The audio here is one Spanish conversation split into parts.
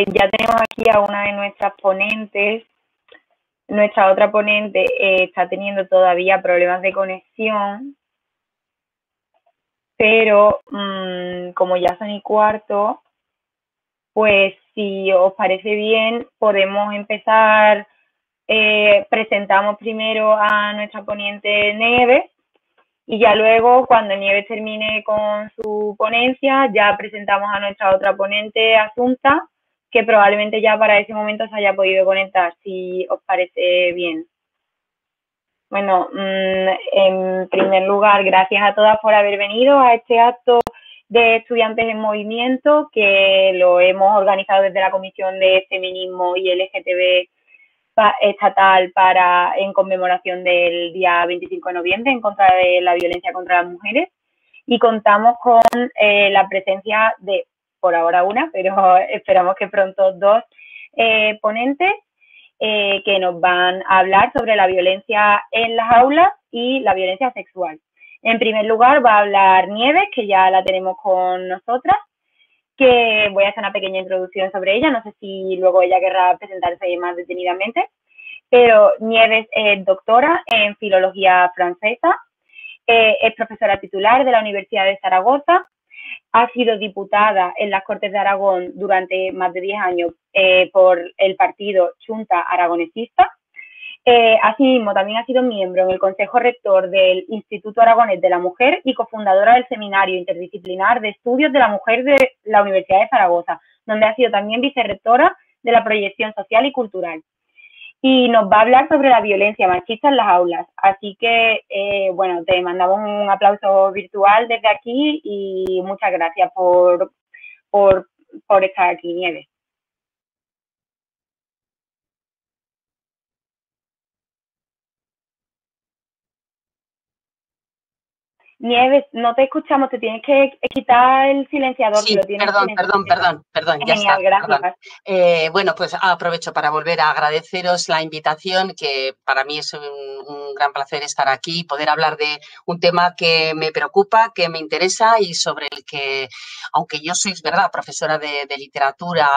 Ya tenemos aquí a una de nuestras ponentes. Nuestra otra ponente está teniendo todavía problemas de conexión, pero como ya son y cuarto, pues si os parece bien, podemos empezar. Presentamos primero a nuestra ponente Nieves y ya luego, cuando Nieves termine con su ponencia, ya presentamos a nuestra otra ponente, Asunta, que probablemente ya para ese momento se haya podido conectar, si os parece bien. Bueno, en primer lugar, gracias a todas por haber venido a este acto de Estudiantes en Movimiento, que lo hemos organizado desde la Comisión de Feminismo y LGTB estatal en conmemoración del día 25 de noviembre en contra de la violencia contra las mujeres, y contamos con la presencia de, por ahora una, pero esperamos que pronto dos ponentes que nos van a hablar sobre la violencia en las aulas y la violencia sexual. En primer lugar va a hablar Nieves, que ya la tenemos con nosotras, que voy a hacer una pequeña introducción sobre ella, no sé si luego ella querrá presentarse más detenidamente, pero Nieves es doctora en Filología Francesa, es profesora titular de la Universidad de Zaragoza, ha sido diputada en las Cortes de Aragón durante más de 10 años por el partido Xunta Aragonesista. Asimismo, también ha sido miembro en el Consejo Rector del Instituto Aragonés de la Mujer y cofundadora del Seminario Interdisciplinar de Estudios de la Mujer de la Universidad de Zaragoza, donde ha sido también vicerrectora de la Proyección Social y Cultural. Y nos va a hablar sobre la violencia machista en las aulas. Así que, bueno, te mandamos un aplauso virtual desde aquí y muchas gracias por estar aquí, Nieves. Nieves, no te escuchamos, te tienes que quitar el silenciador. Sí, que lo tienes perdón, ya Genial, está. Gracias. Bueno, pues aprovecho para volver a agradeceros la invitación, que para mí es un gran placer estar aquí y poder hablar de un tema que me preocupa, que me interesa y sobre el que, aunque yo soy, verdad, profesora de literatura,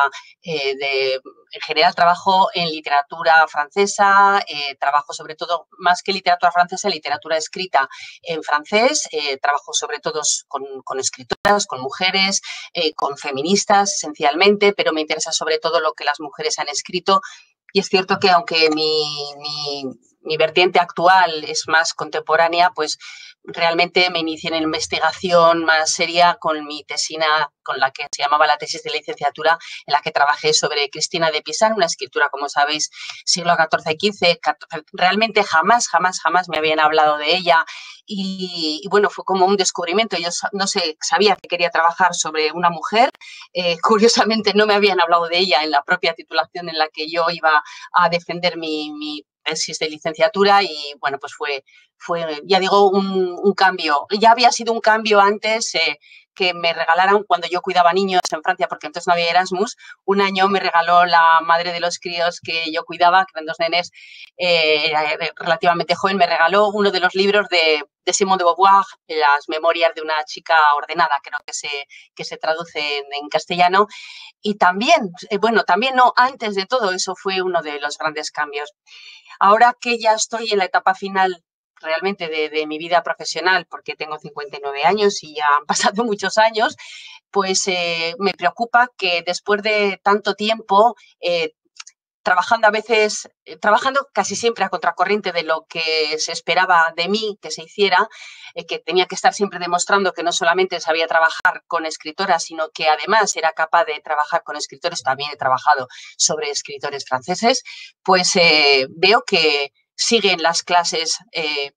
en general trabajo en literatura francesa, trabajo sobre todo, más que literatura francesa, literatura escrita en francés, trabajo sobre todo con escritoras, con mujeres, con feministas esencialmente, pero me interesa sobre todo lo que las mujeres han escrito. Y es cierto que aunque mi vertiente actual es más contemporánea, pues realmente me inicié en investigación más seria con mi tesina, con la que se llamaba la tesis de licenciatura, en la que trabajé sobre Cristina de Pisan, una escritura, como sabéis, siglo XIV y XV. Realmente jamás me habían hablado de ella y bueno, fue como un descubrimiento. Yo no sé, sabía que quería trabajar sobre una mujer. Curiosamente no me habían hablado de ella en la propia titulación en la que yo iba a defender mi tesis de licenciatura y bueno, pues fue ya digo, un cambio. Ya había sido un cambio antes que me regalaron cuando yo cuidaba niños en Francia, porque entonces no había Erasmus. Un año me regaló la madre de los críos que yo cuidaba, que eran dos nenes relativamente joven, me regaló uno de los libros de Simone de Beauvoir, Las memorias de una chica ordenada, creo que se traduce en castellano. Y también, bueno, también no, antes de todo eso fue uno de los grandes cambios. Ahora que ya estoy en la etapa final realmente de mi vida profesional, porque tengo 59 años y ya han pasado muchos años, pues me preocupa que después de tanto tiempo trabajando casi siempre a contracorriente de lo que se esperaba de mí que se hiciera, que tenía que estar siempre demostrando que no solamente sabía trabajar con escritoras, sino que además era capaz de trabajar con escritores. También he trabajado sobre escritores franceses, pues veo que siguen las clases,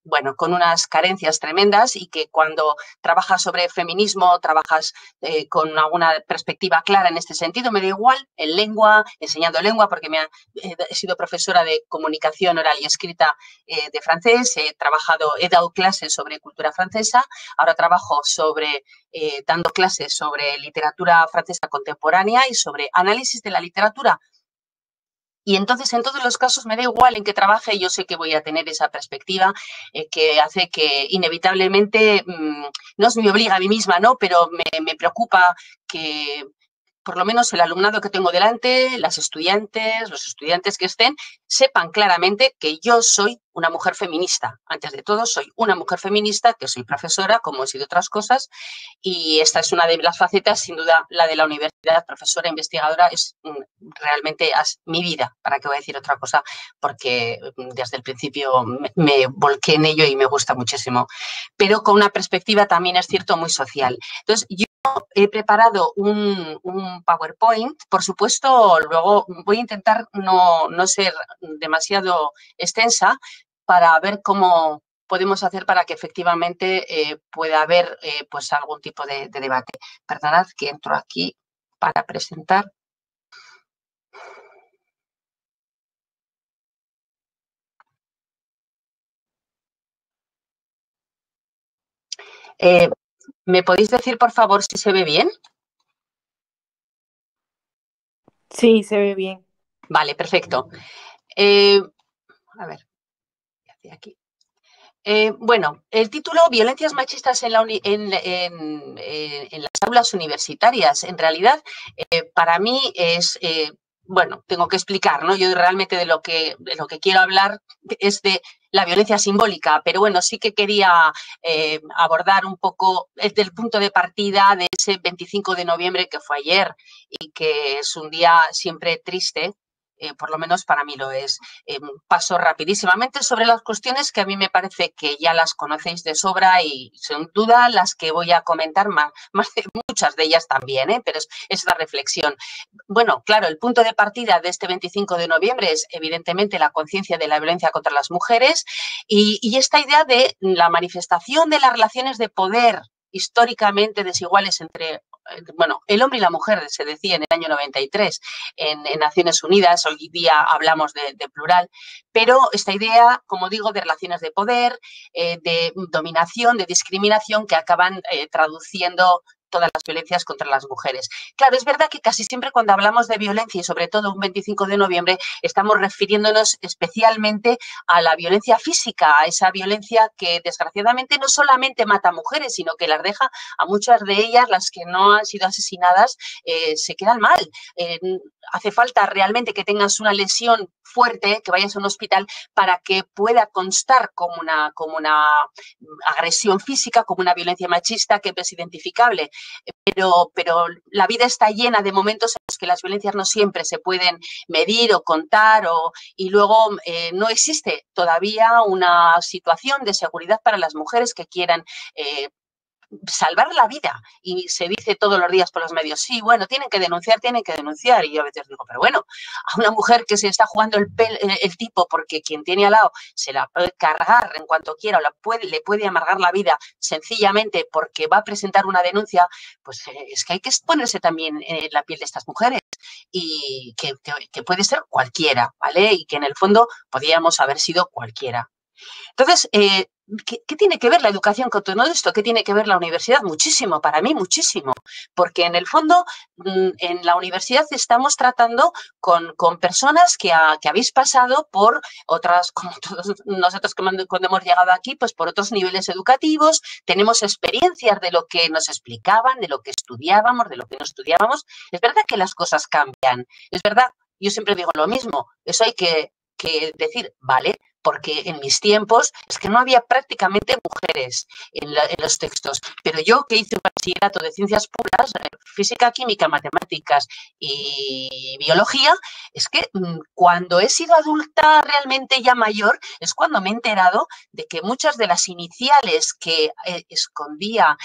bueno, con unas carencias tremendas y que cuando trabajas sobre feminismo, trabajas con alguna perspectiva clara en este sentido, me da igual, en lengua, enseñando lengua, porque he sido profesora de comunicación oral y escrita de francés, he dado clases sobre cultura francesa, ahora trabajo dando clases sobre literatura francesa contemporánea y sobre análisis de la literatura. Y entonces, en todos los casos, me da igual en qué trabaje, yo sé que voy a tener esa perspectiva que hace que inevitablemente, no me obliga a mí misma, ¿no? Pero me preocupa que por lo menos el alumnado que tengo delante, las estudiantes, los estudiantes que estén, sepan claramente que yo soy una mujer feminista. Antes de todo, soy una mujer feminista, que soy profesora, como he sido otras cosas, y esta es una de las facetas, sin duda, la de la universidad, profesora, investigadora, es realmente mi vida, para qué voy a decir otra cosa, porque desde el principio me volqué en ello y me gusta muchísimo, pero con una perspectiva también, es cierto, muy social. Entonces, yo he preparado un PowerPoint, por supuesto, luego voy a intentar no ser demasiado extensa para ver cómo podemos hacer para que efectivamente pueda haber pues algún tipo de debate. Perdonad que entro aquí para presentar. ¿Me podéis decir, por favor, si se ve bien? Sí, se ve bien. Vale, perfecto. A ver, ¿qué hace aquí? Bueno, el título Violencias machistas en las aulas universitarias. En realidad, para mí es, bueno, tengo que explicar, ¿no? Yo realmente de lo que quiero hablar es de la violencia simbólica, pero bueno, sí que quería abordar un poco desde el punto de partida de ese 25 de noviembre que fue ayer y que es un día siempre triste. Por lo menos para mí lo es. Paso rapidísimamente sobre las cuestiones que a mí me parece que ya las conocéis de sobra y sin duda las que voy a comentar, muchas de ellas también, pero es la reflexión. Bueno, claro, el punto de partida de este 25 de noviembre es evidentemente la conciencia de la violencia contra las mujeres y esta idea de la manifestación de las relaciones de poder históricamente desiguales entre, bueno, el hombre y la mujer, se decía en el año 93 en Naciones Unidas, hoy día hablamos de plural, pero esta idea, como digo, de relaciones de poder, de dominación, de discriminación que acaban traduciendo todas las violencias contra las mujeres. Claro, es verdad que casi siempre cuando hablamos de violencia y sobre todo un 25 de noviembre estamos refiriéndonos especialmente a la violencia física, a esa violencia que desgraciadamente no solamente mata a mujeres, sino que las deja a muchas de ellas, las que no han sido asesinadas, se quedan mal. Hace falta realmente que tengas una lesión fuerte, que vayas a un hospital para que pueda constar como una agresión física, como una violencia machista que es identificable. Pero la vida está llena de momentos en los que las violencias no siempre se pueden medir o contar y luego no existe todavía una situación de seguridad para las mujeres que quieran salvar la vida. Y se dice todos los días por los medios, sí, bueno, tienen que denunciar. Y yo a veces digo, pero bueno, a una mujer que se está jugando el tipo porque quien tiene al lado se la puede cargar en cuanto quiera o le puede amargar la vida sencillamente porque va a presentar una denuncia, pues es que hay que ponerse también en la piel de estas mujeres y que puede ser cualquiera, ¿vale? Y que en el fondo podríamos haber sido cualquiera. Entonces, ¿qué tiene que ver la educación con todo esto? ¿Qué tiene que ver la universidad? Muchísimo, para mí muchísimo, porque en el fondo en la universidad estamos tratando con personas que habéis pasado por otras, como todos nosotros cuando hemos llegado aquí, pues por otros niveles educativos, tenemos experiencias de lo que nos explicaban, de lo que estudiábamos, de lo que no estudiábamos. Es verdad que las cosas cambian, es verdad, yo siempre digo lo mismo, eso hay que decir, vale, porque en mis tiempos es que no había prácticamente mujeres en los textos, pero yo que hice un bachillerato de ciencias puras, física, química, matemáticas y biología, es que cuando he sido adulta realmente ya mayor, es cuando me he enterado de que muchas de las iniciales que escondía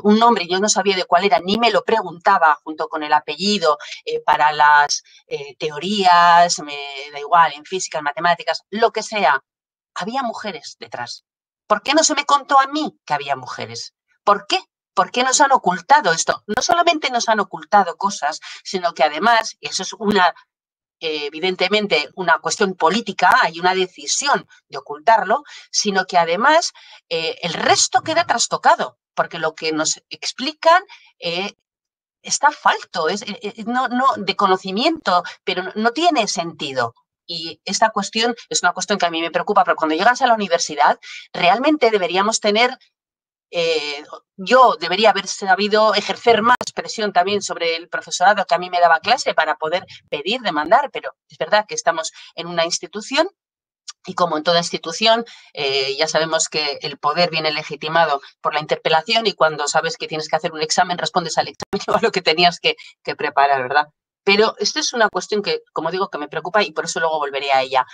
un nombre, yo no sabía de cuál era, ni me lo preguntaba junto con el apellido para las teorías, me da igual, en física, en matemáticas, lo que sea, había mujeres detrás. ¿Por qué no se me contó a mí que había mujeres? ¿Por qué? ¿Por qué nos han ocultado esto? No solamente nos han ocultado cosas, sino que además, y eso es evidentemente una cuestión política, hay una decisión de ocultarlo, sino que además el resto queda trastocado, porque lo que nos explican está falto, no, de conocimiento, pero no tiene sentido. Y esta cuestión es una cuestión que a mí me preocupa, pero cuando llegas a la universidad realmente deberíamos tener yo debería haber sabido ejercer más presión también sobre el profesorado que a mí me daba clase para poder pedir, demandar, pero es verdad que estamos en una institución y como en toda institución, ya sabemos que el poder viene legitimado por la interpelación y cuando sabes que tienes que hacer un examen, respondes al examen o a lo que tenías que preparar, ¿verdad? Pero esto es una cuestión que, como digo, que me preocupa y por eso luego volveré a ella.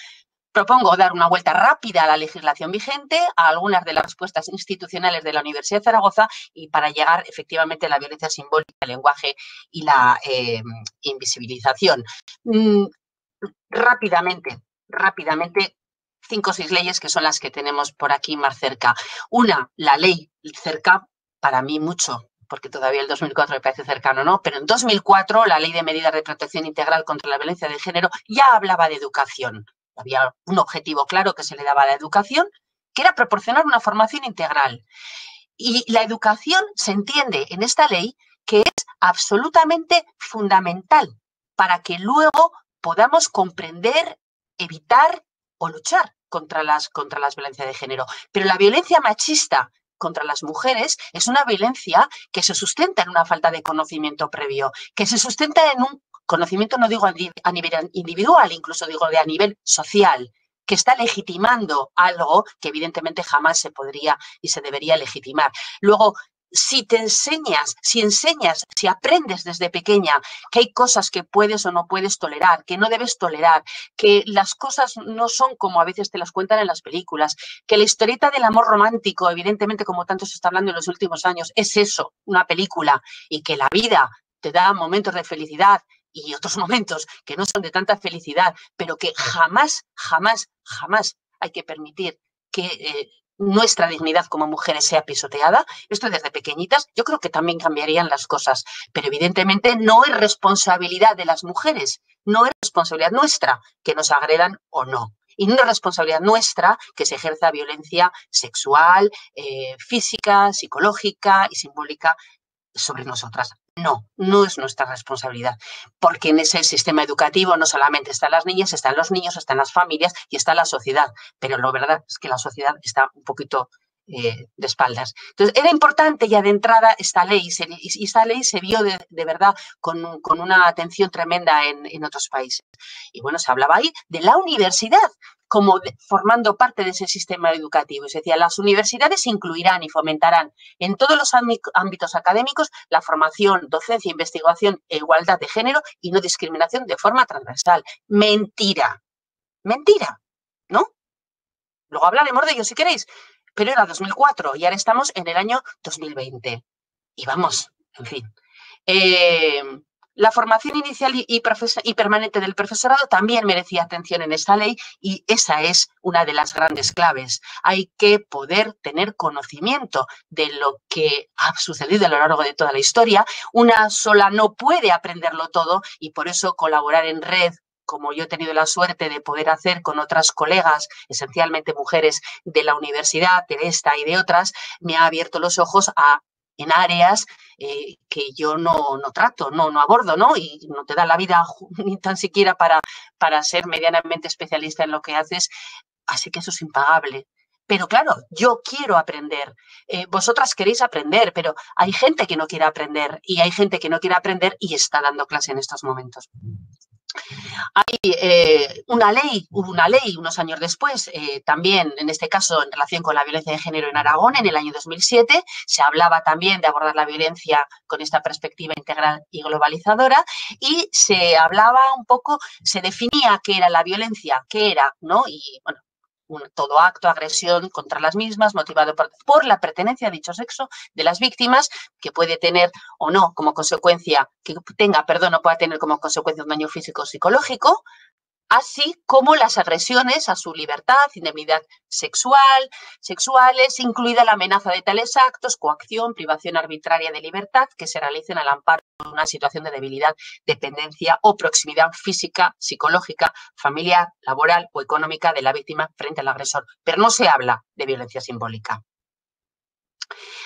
Propongo dar una vuelta rápida a la legislación vigente, a algunas de las respuestas institucionales de la Universidad de Zaragoza y para llegar efectivamente a la violencia simbólica, el lenguaje y la invisibilización. Rápidamente, 5 o 6 leyes que son las que tenemos por aquí más cerca. Una, la ley cerca, para mí mucho, porque todavía el 2004 me parece cercano, ¿no? Pero en 2004 la Ley de Medidas de Protección Integral contra la Violencia de Género ya hablaba de educación. Había un objetivo claro que se le daba a la educación, que era proporcionar una formación integral. Y la educación se entiende en esta ley que es absolutamente fundamental para que luego podamos comprender, evitar o luchar contra las violencias de género. Pero la violencia machista contra las mujeres es una violencia que se sustenta en una falta de conocimiento previo, que se sustenta en un conocimiento, no digo a nivel individual, incluso digo a nivel social, que está legitimando algo que evidentemente jamás se podría y se debería legitimar. Luego, si aprendes desde pequeña que hay cosas que puedes o no puedes tolerar, que no debes tolerar, que las cosas no son como a veces te las cuentan en las películas, que la historieta del amor romántico, evidentemente como tanto se está hablando en los últimos años, es eso, una película, y que la vida te da momentos de felicidad y otros momentos que no son de tanta felicidad, pero que jamás hay que permitir que nuestra dignidad como mujeres sea pisoteada. Esto desde pequeñitas, yo creo que también cambiarían las cosas, pero evidentemente no es responsabilidad de las mujeres, no es responsabilidad nuestra que nos agredan o no. Y no es responsabilidad nuestra que se ejerza violencia sexual, física, psicológica y simbólica sobre nosotras. No, no es nuestra responsabilidad, porque en ese sistema educativo no solamente están las niñas, están los niños, están las familias y está la sociedad, pero la verdad es que la sociedad está un poquito de espaldas. Entonces, era importante ya de entrada esta ley, y esta ley se vio de verdad con una atención tremenda en otros países. Y bueno, se hablaba ahí de la universidad como formando parte de ese sistema educativo. Es decir, las universidades incluirán y fomentarán en todos los ámbitos académicos la formación, docencia, investigación e igualdad de género y no discriminación de forma transversal. Mentira, ¿no? Luego hablaremos de ello si queréis, pero era 2004 y ahora estamos en el año 2020. Y vamos, en fin. La formación inicial y permanente del profesorado también merecía atención en esta ley y esa es una de las grandes claves. Hay que poder tener conocimiento de lo que ha sucedido a lo largo de toda la historia. Una sola no puede aprenderlo todo y por eso colaborar en red, como yo he tenido la suerte de poder hacer con otras colegas, esencialmente mujeres de la universidad, de esta y de otras, me ha abierto los ojos en áreas que yo no trato, no abordo, ¿no? Y no te da la vida ni tan siquiera para ser medianamente especialista en lo que haces, así que eso es impagable. Pero claro, yo quiero aprender, vosotras queréis aprender, pero hay gente que no quiere aprender y hay gente que no quiere aprender y está dando clase en estos momentos. Hay hubo una ley unos años después, también en este caso en relación con la violencia de género en Aragón, en el año 2007, se hablaba también de abordar la violencia con esta perspectiva integral y globalizadora y se hablaba un poco, se definía qué era la violencia, qué era, ¿no? Y bueno, todo acto, agresión contra las mismas, motivado por la pertenencia a dicho sexo de las víctimas, que puede tener o no como consecuencia, o pueda tener como consecuencia un daño físico o psicológico, así como las agresiones a su libertad, indemnidad sexuales, incluida la amenaza de tales actos, coacción, privación arbitraria de libertad, que se realicen al amparo de una situación de debilidad, dependencia o proximidad física, psicológica, familiar, laboral o económica de la víctima frente al agresor. Pero no se habla de violencia simbólica.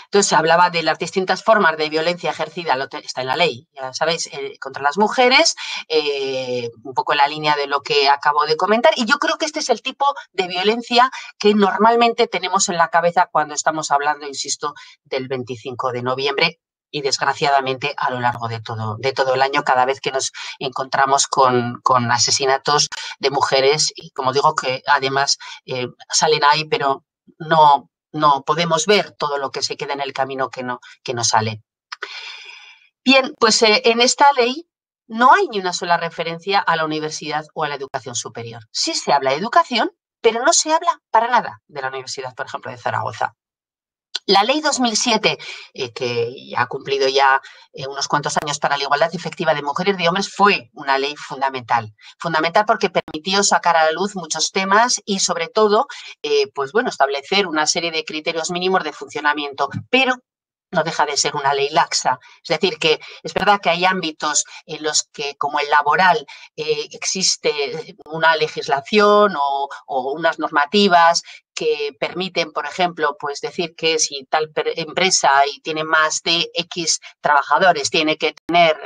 Entonces se hablaba de las distintas formas de violencia ejercida, está en la ley, ya sabéis, contra las mujeres, un poco en la línea de lo que acabo de comentar, y yo creo que este es el tipo de violencia que normalmente tenemos en la cabeza cuando estamos hablando, insisto, del 25 de noviembre y desgraciadamente a lo largo de todo el año, cada vez que nos encontramos con asesinatos de mujeres y, como digo, que además salen ahí, pero no podemos ver todo lo que se queda en el camino que no sale. Bien, pues en esta ley no hay ni una sola referencia a la universidad o a la educación superior. Sí se habla de educación, pero no se habla para nada de la Universidad, por ejemplo, de Zaragoza. La ley 2007, que ha cumplido ya unos cuantos años para la igualdad efectiva de mujeres y de hombres, fue una ley fundamental. Fundamental porque permitió sacar a la luz muchos temas y, sobre todo, pues bueno, establecer una serie de criterios mínimos de funcionamiento, pero no deja de ser una ley laxa. Es decir, que es verdad que hay ámbitos en los que, como el laboral, existe una legislación o unas normativas que permiten, por ejemplo, pues decir que si tal empresa y tiene más de X trabajadores tiene que tener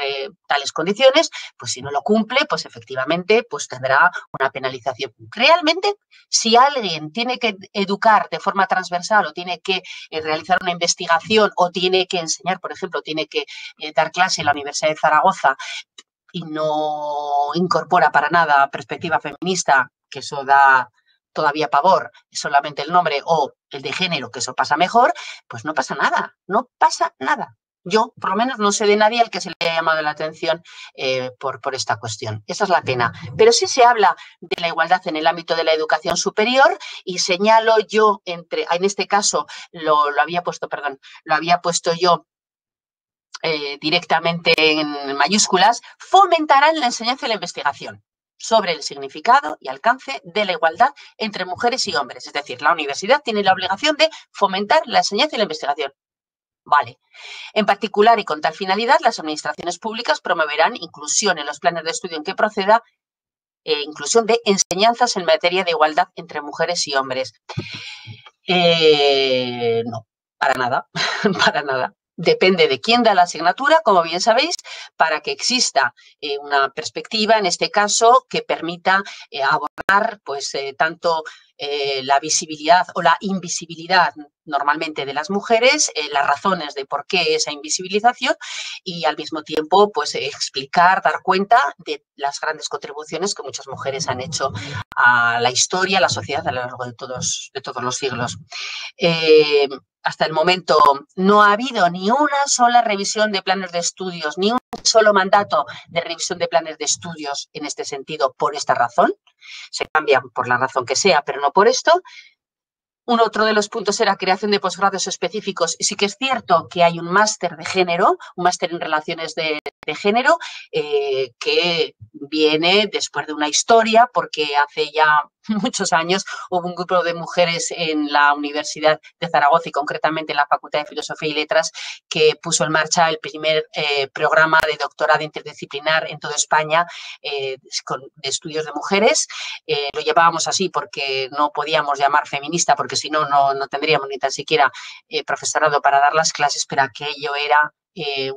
tales condiciones, pues si no lo cumple, pues efectivamente pues tendrá una penalización. Realmente, si alguien tiene que educar de forma transversal o tiene que realizar una investigación o tiene que enseñar, por ejemplo, tiene que dar clase en la Universidad de Zaragoza y no incorpora para nada perspectiva feminista, que eso da todavía pavor, solamente el nombre, o el de género, que eso pasa mejor, pues no pasa nada, no pasa nada. Yo, por lo menos, no sé de nadie al que se le haya llamado la atención por esta cuestión. Esa es la pena. Pero sí se habla de la igualdad en el ámbito de la educación superior y señalo yo, en este caso, lo había puesto yo directamente en mayúsculas, fomentarán la enseñanza y la investigación sobre el significado y alcance de la igualdad entre mujeres y hombres. Es decir, la universidad tiene la obligación de fomentar la enseñanza y la investigación. Vale. En particular y con tal finalidad, las administraciones públicas promoverán inclusión en los planes de estudio en que proceda, inclusión de enseñanzas en materia de igualdad entre mujeres y hombres. No, para nada, para nada. Depende de quién da la asignatura, como bien sabéis, para que exista una perspectiva, en este caso, que permita abordar pues, tanto la visibilidad o la invisibilidad normalmente de las mujeres, las razones de por qué esa invisibilización y al mismo tiempo pues, explicar, dar cuenta de las grandes contribuciones que muchas mujeres han hecho a la historia, a la sociedad a lo largo de todos los siglos. Hasta el momento no ha habido ni una sola revisión de planes de estudios, ni un solo mandato de revisión de planes de estudios en este sentido por esta razón. Se cambian por la razón que sea, pero no por esto. Otro de los puntos era creación de posgrados específicos. Y sí que es cierto que hay un máster de género, un máster en relaciones de género, que viene después de una historia, porque hace ya muchos años hubo un grupo de mujeres en la Universidad de Zaragoza y concretamente en la Facultad de Filosofía y Letras que puso en marcha el primer programa de doctorado interdisciplinar en toda España de estudios de mujeres. Lo llamábamos así porque no podíamos llamar feminista, porque si no, no tendríamos ni tan siquiera profesorado para dar las clases, pero aquello era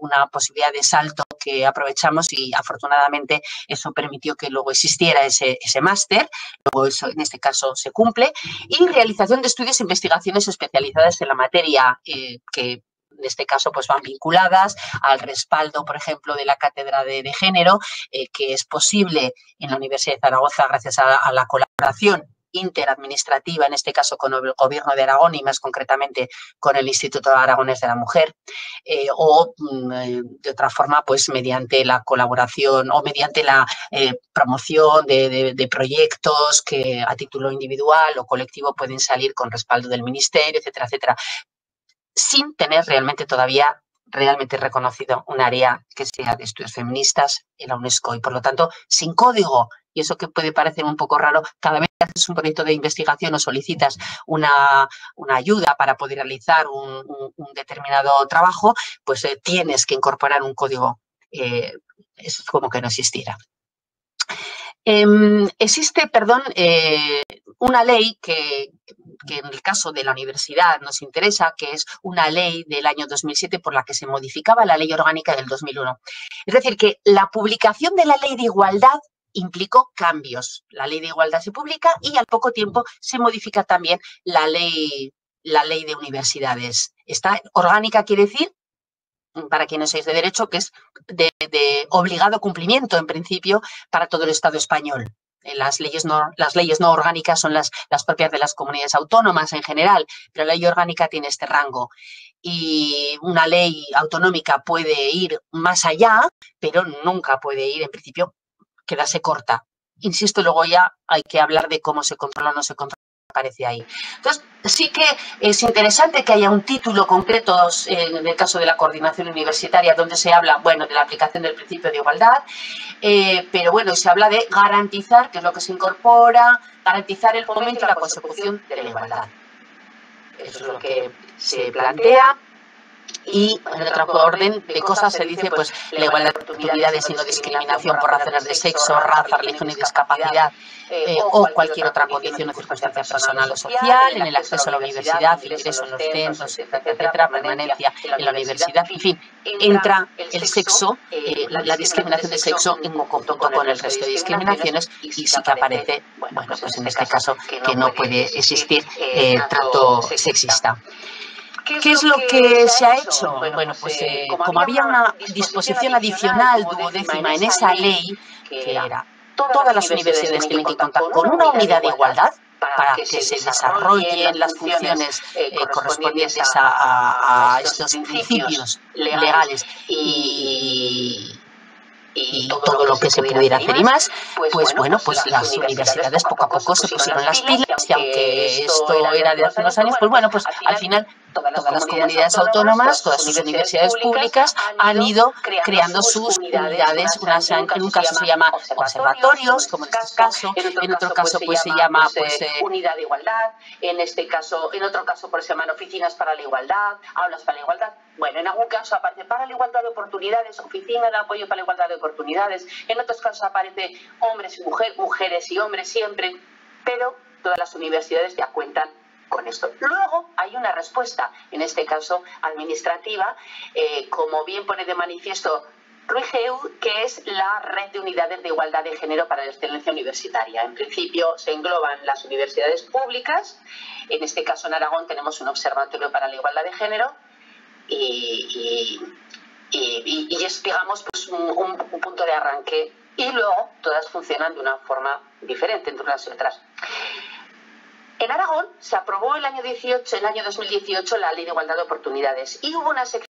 una posibilidad de salto que aprovechamos y afortunadamente eso permitió que luego existiera ese máster, luego eso en este caso se cumple, y realización de estudios e investigaciones especializadas en la materia que en este caso pues van vinculadas al respaldo, por ejemplo, de la cátedra de género, que es posible en la Universidad de Zaragoza gracias a la colaboración interadministrativa, en este caso con el Gobierno de Aragón y más concretamente con el Instituto Aragonés de la Mujer, o de otra forma, pues mediante la colaboración o mediante la promoción de proyectos que a título individual o colectivo pueden salir con respaldo del Ministerio, etcétera, etcétera, sin tener realmente todavía reconocido un área que sea de estudios feministas en la UNESCO y, por lo tanto, sin código. Y eso que puede parecer un poco raro, cada vez que haces un proyecto de investigación o solicitas una ayuda para poder realizar un determinado trabajo, pues tienes que incorporar un código. Es como que no existiera. Existe, una ley que que en el caso de la universidad nos interesa, que es una ley del año 2007 por la que se modificaba la ley orgánica del 2001. Es decir, que la publicación de la ley de igualdad implicó cambios. La ley de igualdad se publica y al poco tiempo se modifica también la ley de universidades. Esta orgánica quiere decir, para quienes sois de derecho, que es de obligado cumplimiento, en principio, para todo el Estado español. Las leyes no orgánicas son las propias de las comunidades autónomas en general, pero la ley orgánica tiene este rango. Y una ley autonómica puede ir más allá, pero nunca puede ir, en principio, quedarse corta. Insisto, luego ya hay que hablar de cómo se controla o no se controla, aparece ahí. Entonces, sí que es interesante que haya un título concreto en el caso de la coordinación universitaria donde se habla, bueno, de la aplicación del principio de igualdad, pero bueno, se habla de garantizar, que es lo que se incorpora, garantizar el fomento y la consecución de la igualdad. Eso es lo que se plantea. Y en otro orden de cosas se dice pues la igualdad de oportunidades y no discriminación por razones de sexo, raza, religión y discapacidad o cualquier otra condición o circunstancia personal o social, en el acceso a la universidad, ingreso en los centros, etcétera, permanencia en la universidad, en fin, entra el sexo, la discriminación de sexo en conjunto con el resto de discriminaciones y sí que aparece, bueno, pues en este caso que no puede existir trato sexista. ¿Qué es lo que se ha hecho? Bueno, pues como había una disposición adicional duodécima en esa ley, que era todas las universidades tienen que contar con una unidad de igualdad para que se desarrollen las funciones correspondientes a estos principios legales y todo lo que se pudiera hacer y más, pues bueno, pues las universidades poco a poco se pusieron las pilas y aunque esto era de hace unos años, pues bueno, pues al final todas las comunidades autónomas, todas sus universidades públicas han ido creando sus unidades, en un caso se llama observatorios, como en este caso, en otro caso pues se llama unidad de igualdad, en otro caso pues se llaman oficinas para la igualdad, aulas para la igualdad. Bueno, en algún caso aparece para la igualdad de oportunidades, oficina de apoyo para la igualdad de oportunidades, en otros casos aparece hombres y mujeres y hombres siempre, pero todas las universidades ya cuentan con esto. Luego hay una respuesta, en este caso administrativa, como bien pone de manifiesto RUIGEU, que es la Red de Unidades de Igualdad de Género para la Excelencia Universitaria. En principio se engloban las universidades públicas, en este caso en Aragón tenemos un observatorio para la igualdad de género, y es, digamos, pues un punto de arranque, y luego todas funcionan de una forma diferente entre unas y otras. En Aragón se aprobó el año 2018 la Ley de Igualdad de Oportunidades y hubo una sección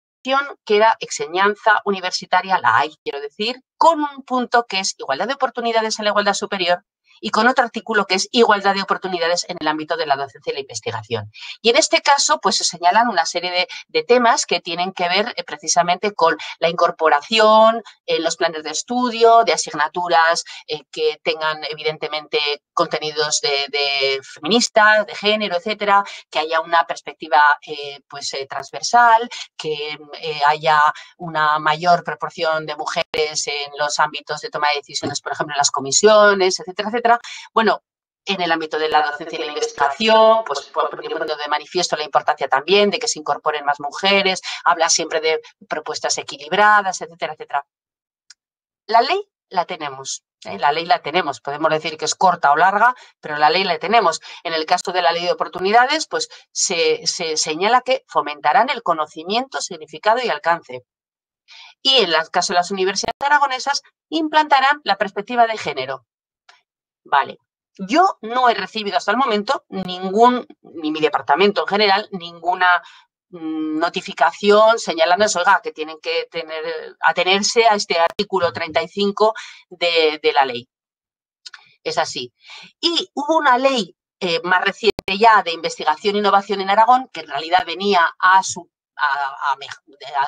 que era enseñanza universitaria, la hay, quiero decir, con un punto que es igualdad de oportunidades en la igualdad superior y con otro artículo que es igualdad de oportunidades en el ámbito de la docencia y la investigación. Y en este caso, pues se señalan una serie de temas que tienen que ver precisamente con la incorporación en los planes de estudio, de asignaturas que tengan evidentemente contenidos de feministas, de género, etcétera, que haya una perspectiva transversal, que haya una mayor proporción de mujeres en los ámbitos de toma de decisiones, por ejemplo, en las comisiones, etcétera, etcétera. Bueno, en el ámbito de la docencia y la investigación, pues poniendo de manifiesto la importancia también de que se incorporen más mujeres, habla siempre de propuestas equilibradas, etcétera, etcétera. La ley la tenemos. La ley la tenemos, podemos decir que es corta o larga, pero la ley la tenemos. En el caso de la ley de oportunidades, pues se señala que fomentarán el conocimiento, significado y alcance. Y en el caso de las universidades aragonesas, implantarán la perspectiva de género. Vale. Yo no he recibido hasta el momento ni mi departamento en general, ninguna notificación señalando eso, oiga, que tienen que atenerse a este artículo 35 de la ley. Es así. Y hubo una ley más reciente ya de investigación e innovación en Aragón, que en realidad venía a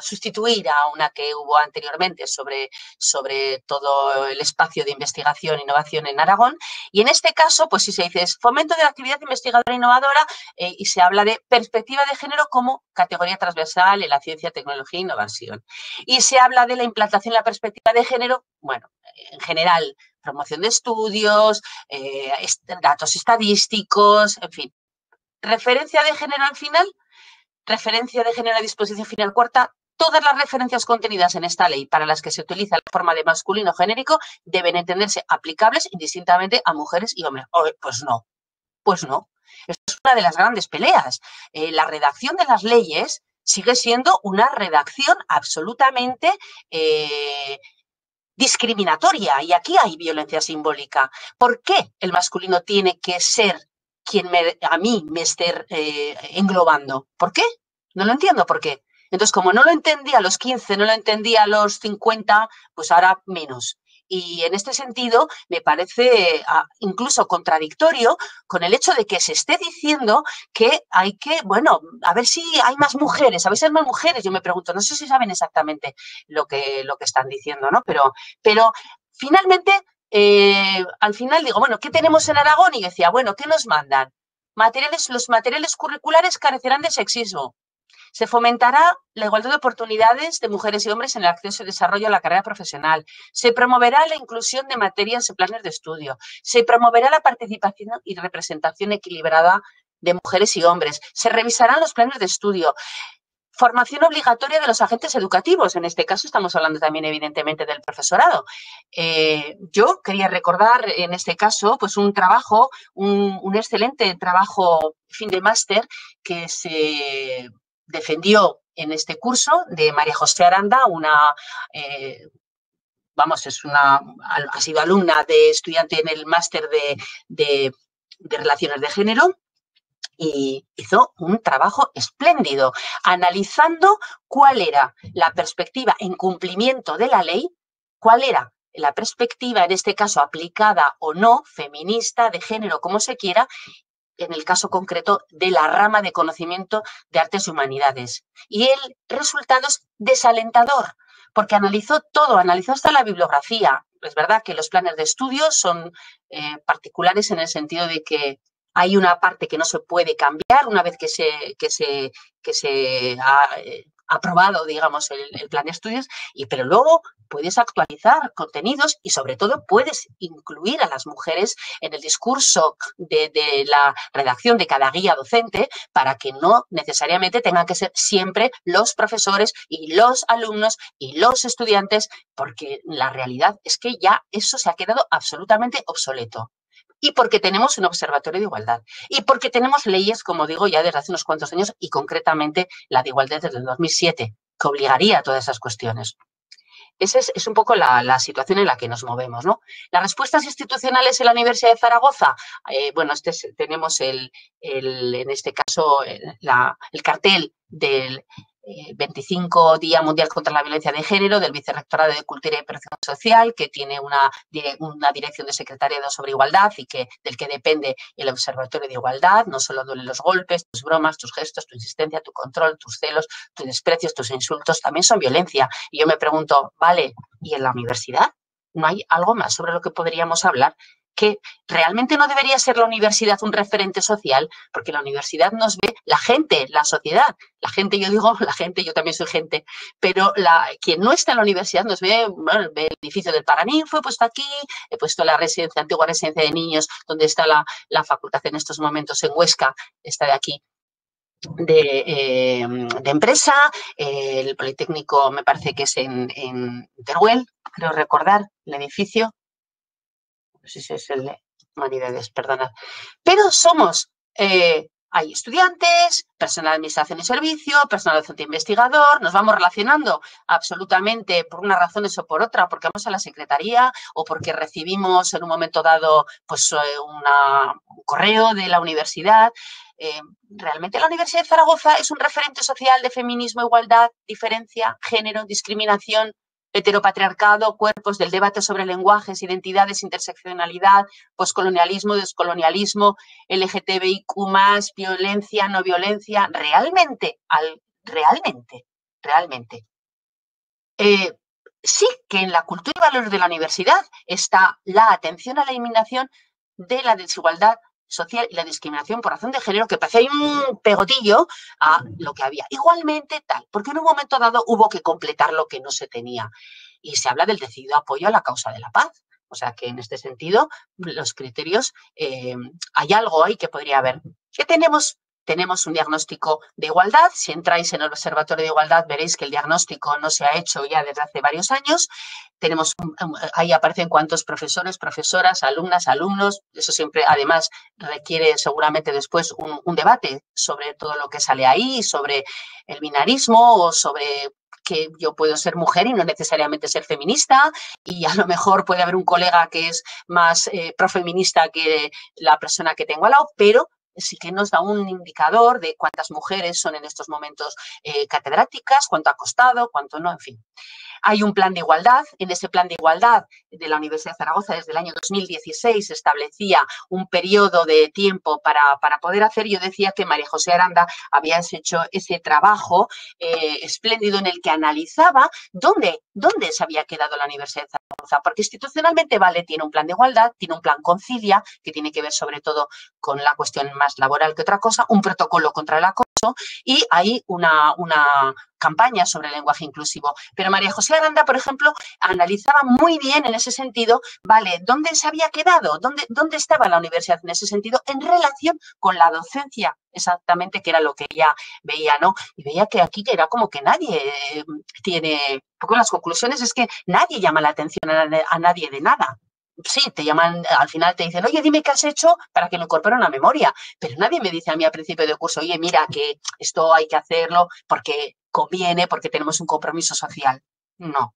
sustituir a una que hubo anteriormente sobre todo el espacio de investigación e innovación en Aragón. Y en este caso, pues si se dice es fomento de la actividad investigadora e innovadora y se habla de perspectiva de género como categoría transversal en la ciencia, tecnología e innovación. Y se habla de la implantación de la perspectiva de género, bueno, en general, promoción de estudios, datos estadísticos, en fin. referencia de género al final, referencia de género a disposición final cuarta, todas las referencias contenidas en esta ley para las que se utiliza la forma de masculino genérico deben entenderse aplicables indistintamente a mujeres y hombres. Pues no, pues no. Esto es una de las grandes peleas. La redacción de las leyes sigue siendo una redacción absolutamente discriminatoria y aquí hay violencia simbólica. ¿Por qué el masculino tiene que ser quien a mí me esté englobando? ¿Por qué? No lo entiendo por qué. Entonces, como no lo entendía a los 15, no lo entendía a los 50, pues ahora menos. Y en este sentido me parece incluso contradictorio con el hecho de que se esté diciendo que hay que, bueno, a ver si hay más mujeres, a ver si hay más mujeres. Yo me pregunto, no sé si saben exactamente lo que están diciendo, ¿no? Pero finalmente, al final digo, bueno, ¿qué tenemos en Aragón? Y decía, bueno, ¿qué nos mandan? Los materiales curriculares carecerán de sexismo. Se fomentará la igualdad de oportunidades de mujeres y hombres en el acceso y desarrollo a la carrera profesional. Se promoverá la inclusión de materias en planes de estudio. Se promoverá la participación y representación equilibrada de mujeres y hombres. Se revisarán los planes de estudio. Formación obligatoria de los agentes educativos. En este caso estamos hablando también, evidentemente, del profesorado. Yo quería recordar, en este caso, pues un trabajo, un excelente trabajo fin de máster que se defendió en este curso de María José Aranda, ha sido alumna de estudiante en el máster de Relaciones de Género, y hizo un trabajo espléndido, analizando cuál era la perspectiva en cumplimiento de la ley, cuál era la perspectiva, en este caso aplicada o no, feminista, de género, como se quiera, en el caso concreto de la rama de conocimiento de artes y humanidades. Y el resultado es desalentador, porque analizó todo, analizó hasta la bibliografía. Es verdad que los planes de estudio son particulares en el sentido de que hay una parte que no se puede cambiar una vez que se ha aprobado, digamos, el plan de estudios, pero luego puedes actualizar contenidos y, sobre todo, puedes incluir a las mujeres en el discurso de la redacción de cada guía docente para que no necesariamente tengan que ser siempre los profesores y los alumnos y los estudiantes, porque la realidad es que ya eso se ha quedado absolutamente obsoleto. Y porque tenemos un observatorio de igualdad. Y porque tenemos leyes, como digo, ya desde hace unos cuantos años, y concretamente la de igualdad desde el 2007, que obligaría a todas esas cuestiones. Esa es un poco la situación en la que nos movemos, ¿no? Las respuestas institucionales en la Universidad de Zaragoza, bueno, tenemos en este caso el cartel del 25 Día Mundial contra la Violencia de Género del Vicerrectorado de Cultura y Protección Social, que tiene una dirección de secretariado sobre igualdad y del que depende el Observatorio de Igualdad. No solo duelen los golpes, tus bromas, tus gestos, tu insistencia, tu control, tus celos, tus desprecios, tus insultos, también son violencia. Y yo me pregunto, vale, ¿y en la universidad? ¿No hay algo más sobre lo que podríamos hablar? Que realmente no debería ser la universidad un referente social, porque la universidad nos ve la gente, la sociedad. La gente, yo digo, la gente, yo también soy gente, pero quien no está en la universidad nos ve, bueno, ve el edificio del Paraninfo, he puesto aquí, he puesto la antigua residencia de niños, donde está la facultad en estos momentos en Huesca, está de aquí, de empresa, el Politécnico me parece que es en Teruel, creo recordar, el edificio. No sé si es el de Humanidades, perdonad. Pero somos, hay estudiantes, personal de administración y servicio, personal docente investigador, nos vamos relacionando absolutamente por unas razones o por otra, porque vamos a la secretaría o porque recibimos en un momento dado pues un correo de la universidad. ¿Realmente la Universidad de Zaragoza es un referente social de feminismo, igualdad, diferencia, género, discriminación, heteropatriarcado, cuerpos del debate sobre lenguajes, identidades, interseccionalidad, poscolonialismo, descolonialismo, LGTBIQ+, violencia, no violencia? ¿Realmente? ¿Realmente? Sí que en la cultura y valores de la universidad está la atención a la eliminación de la desigualdad social y la discriminación por razón de género, que parece un pegotillo a lo que había. Igualmente tal, porque en un momento dado hubo que completar lo que no se tenía. Y se habla del decidido apoyo a la causa de la paz. O sea que en este sentido, los criterios, hay algo ahí que podría haber. ¿Qué tenemos tenemos un diagnóstico de igualdad. Si entráis en el Observatorio de Igualdad veréis que el diagnóstico no se ha hecho ya desde hace varios años. Tenemos, ahí aparecen cuántos profesores, profesoras, alumnas, alumnos. Eso siempre, además, requiere seguramente después un debate sobre todo lo que sale ahí, sobre el binarismo o sobre que yo puedo ser mujer y no necesariamente ser feminista, y a lo mejor puede haber un colega que es más profeminista que la persona que tengo al lado, pero sí que nos da un indicador de cuántas mujeres son en estos momentos catedráticas, cuánto ha costado, cuánto no, en fin. Hay un plan de igualdad. En ese plan de igualdad de la Universidad de Zaragoza desde el año 2016 se establecía un periodo de tiempo para poder hacer. Yo decía que María José Aranda había hecho ese trabajo espléndido en el que analizaba dónde se había quedado la Universidad de Zaragoza, porque institucionalmente, vale, tiene un plan de igualdad, tiene un plan Concilia, que tiene que ver sobre todo con la cuestión más laboral que otra cosa, un protocolo contra el acoso y hay una campaña sobre el lenguaje inclusivo. Pero María José Aranda, por ejemplo, analizaba muy bien en ese sentido, vale, ¿dónde se había quedado? ¿Dónde estaba la universidad en ese sentido en relación con la docencia? Exactamente, que era lo que ella veía, ¿no? Y veía que aquí era como que nadie tiene, porque las conclusiones es que nadie llama la atención a nadie de nada. Sí, te llaman, al final te dicen, oye, dime qué has hecho para que lo incorpore a una memoria, pero nadie me dice a mí al principio de curso, oye, mira que esto hay que hacerlo porque conviene, porque tenemos un compromiso social. No.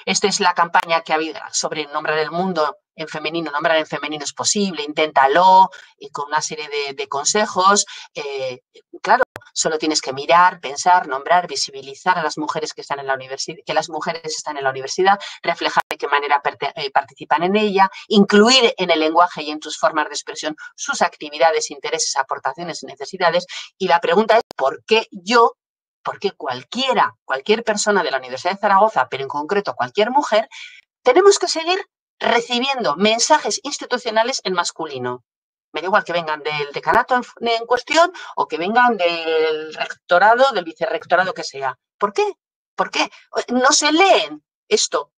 Esta es la campaña que ha habido sobre nombrar el mundo en femenino. Nombrar en femenino es posible, inténtalo, y con una serie de consejos. Claro, solo tienes que mirar, pensar, nombrar, visibilizar a las mujeres que están en la universidad, que las mujeres están en la universidad, reflejar de qué manera participan en ella, incluir en el lenguaje y en tus formas de expresión sus actividades, intereses, aportaciones y necesidades. Y la pregunta es, ¿por qué yo? Porque cualquier persona de la Universidad de Zaragoza, pero en concreto cualquier mujer, tenemos que seguir recibiendo mensajes institucionales en masculino. Me da igual que vengan del decanato en cuestión o que vengan del rectorado, del vicerrectorado que sea. ¿Por qué? ¿Por qué? No se leen esto.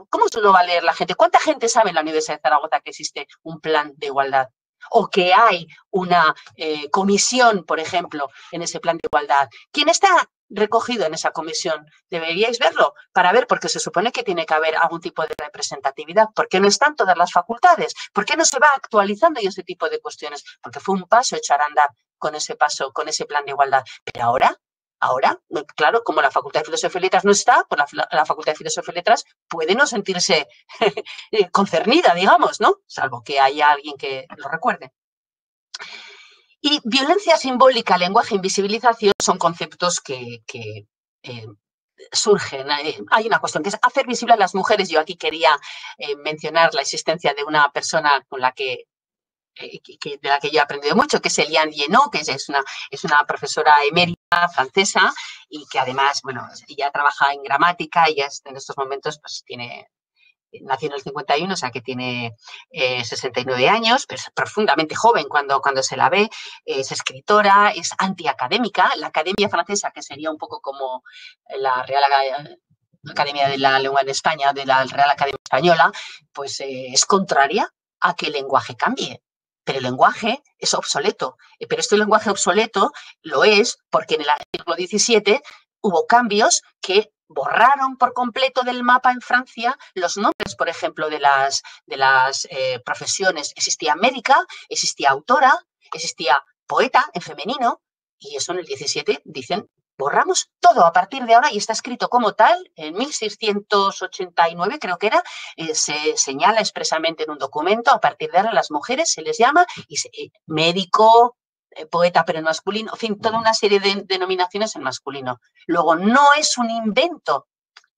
¿Cómo se lo va a leer la gente? ¿Cuánta gente sabe en la Universidad de Zaragoza que existe un plan de igualdad? O que hay una comisión, por ejemplo, en ese plan de igualdad. ¿Quién está recogido en esa comisión? Deberíais verlo para ver, porque se supone que tiene que haber algún tipo de representatividad. ¿Por qué no están todas las facultades? ¿Por qué no se va actualizando y ese tipo de cuestiones? Porque fue un paso echar a andar con ese plan de igualdad. Pero ahora, claro, como la Facultad de Filosofía y Letras no está, pues la Facultad de Filosofía y Letras puede no sentirse concernida, digamos, ¿no? Salvo que haya alguien que lo recuerde. Y violencia simbólica, lenguaje, invisibilización son conceptos que surgen. Hay una cuestión que es hacer visible a las mujeres. Yo aquí quería mencionar la existencia de una persona con la de la que yo he aprendido mucho, que es Eliane Lienot, que es una profesora emérita francesa y que además, bueno, ella trabaja en gramática y en estos momentos pues nació en el 51, o sea que tiene 69 años, pero es profundamente joven cuando se la ve, es escritora, es antiacadémica. La Academia Francesa, que sería un poco como la Real Academia de la Lengua en España, de la Real Academia Española, pues es contraria a que el lenguaje cambie. Pero el lenguaje es obsoleto. Pero este lenguaje obsoleto lo es porque en el siglo XVII hubo cambios que borraron por completo del mapa en Francia los nombres, por ejemplo, de las profesiones. Existía médica, existía autora, existía poeta en femenino, y eso en el 17 dicen, borramos todo a partir de ahora, y está escrito como tal, en 1689 creo que era, se señala expresamente en un documento, a partir de ahora las mujeres se les llama médico, poeta pero en masculino, en fin, toda una serie de denominaciones en masculino. Luego, no es un invento,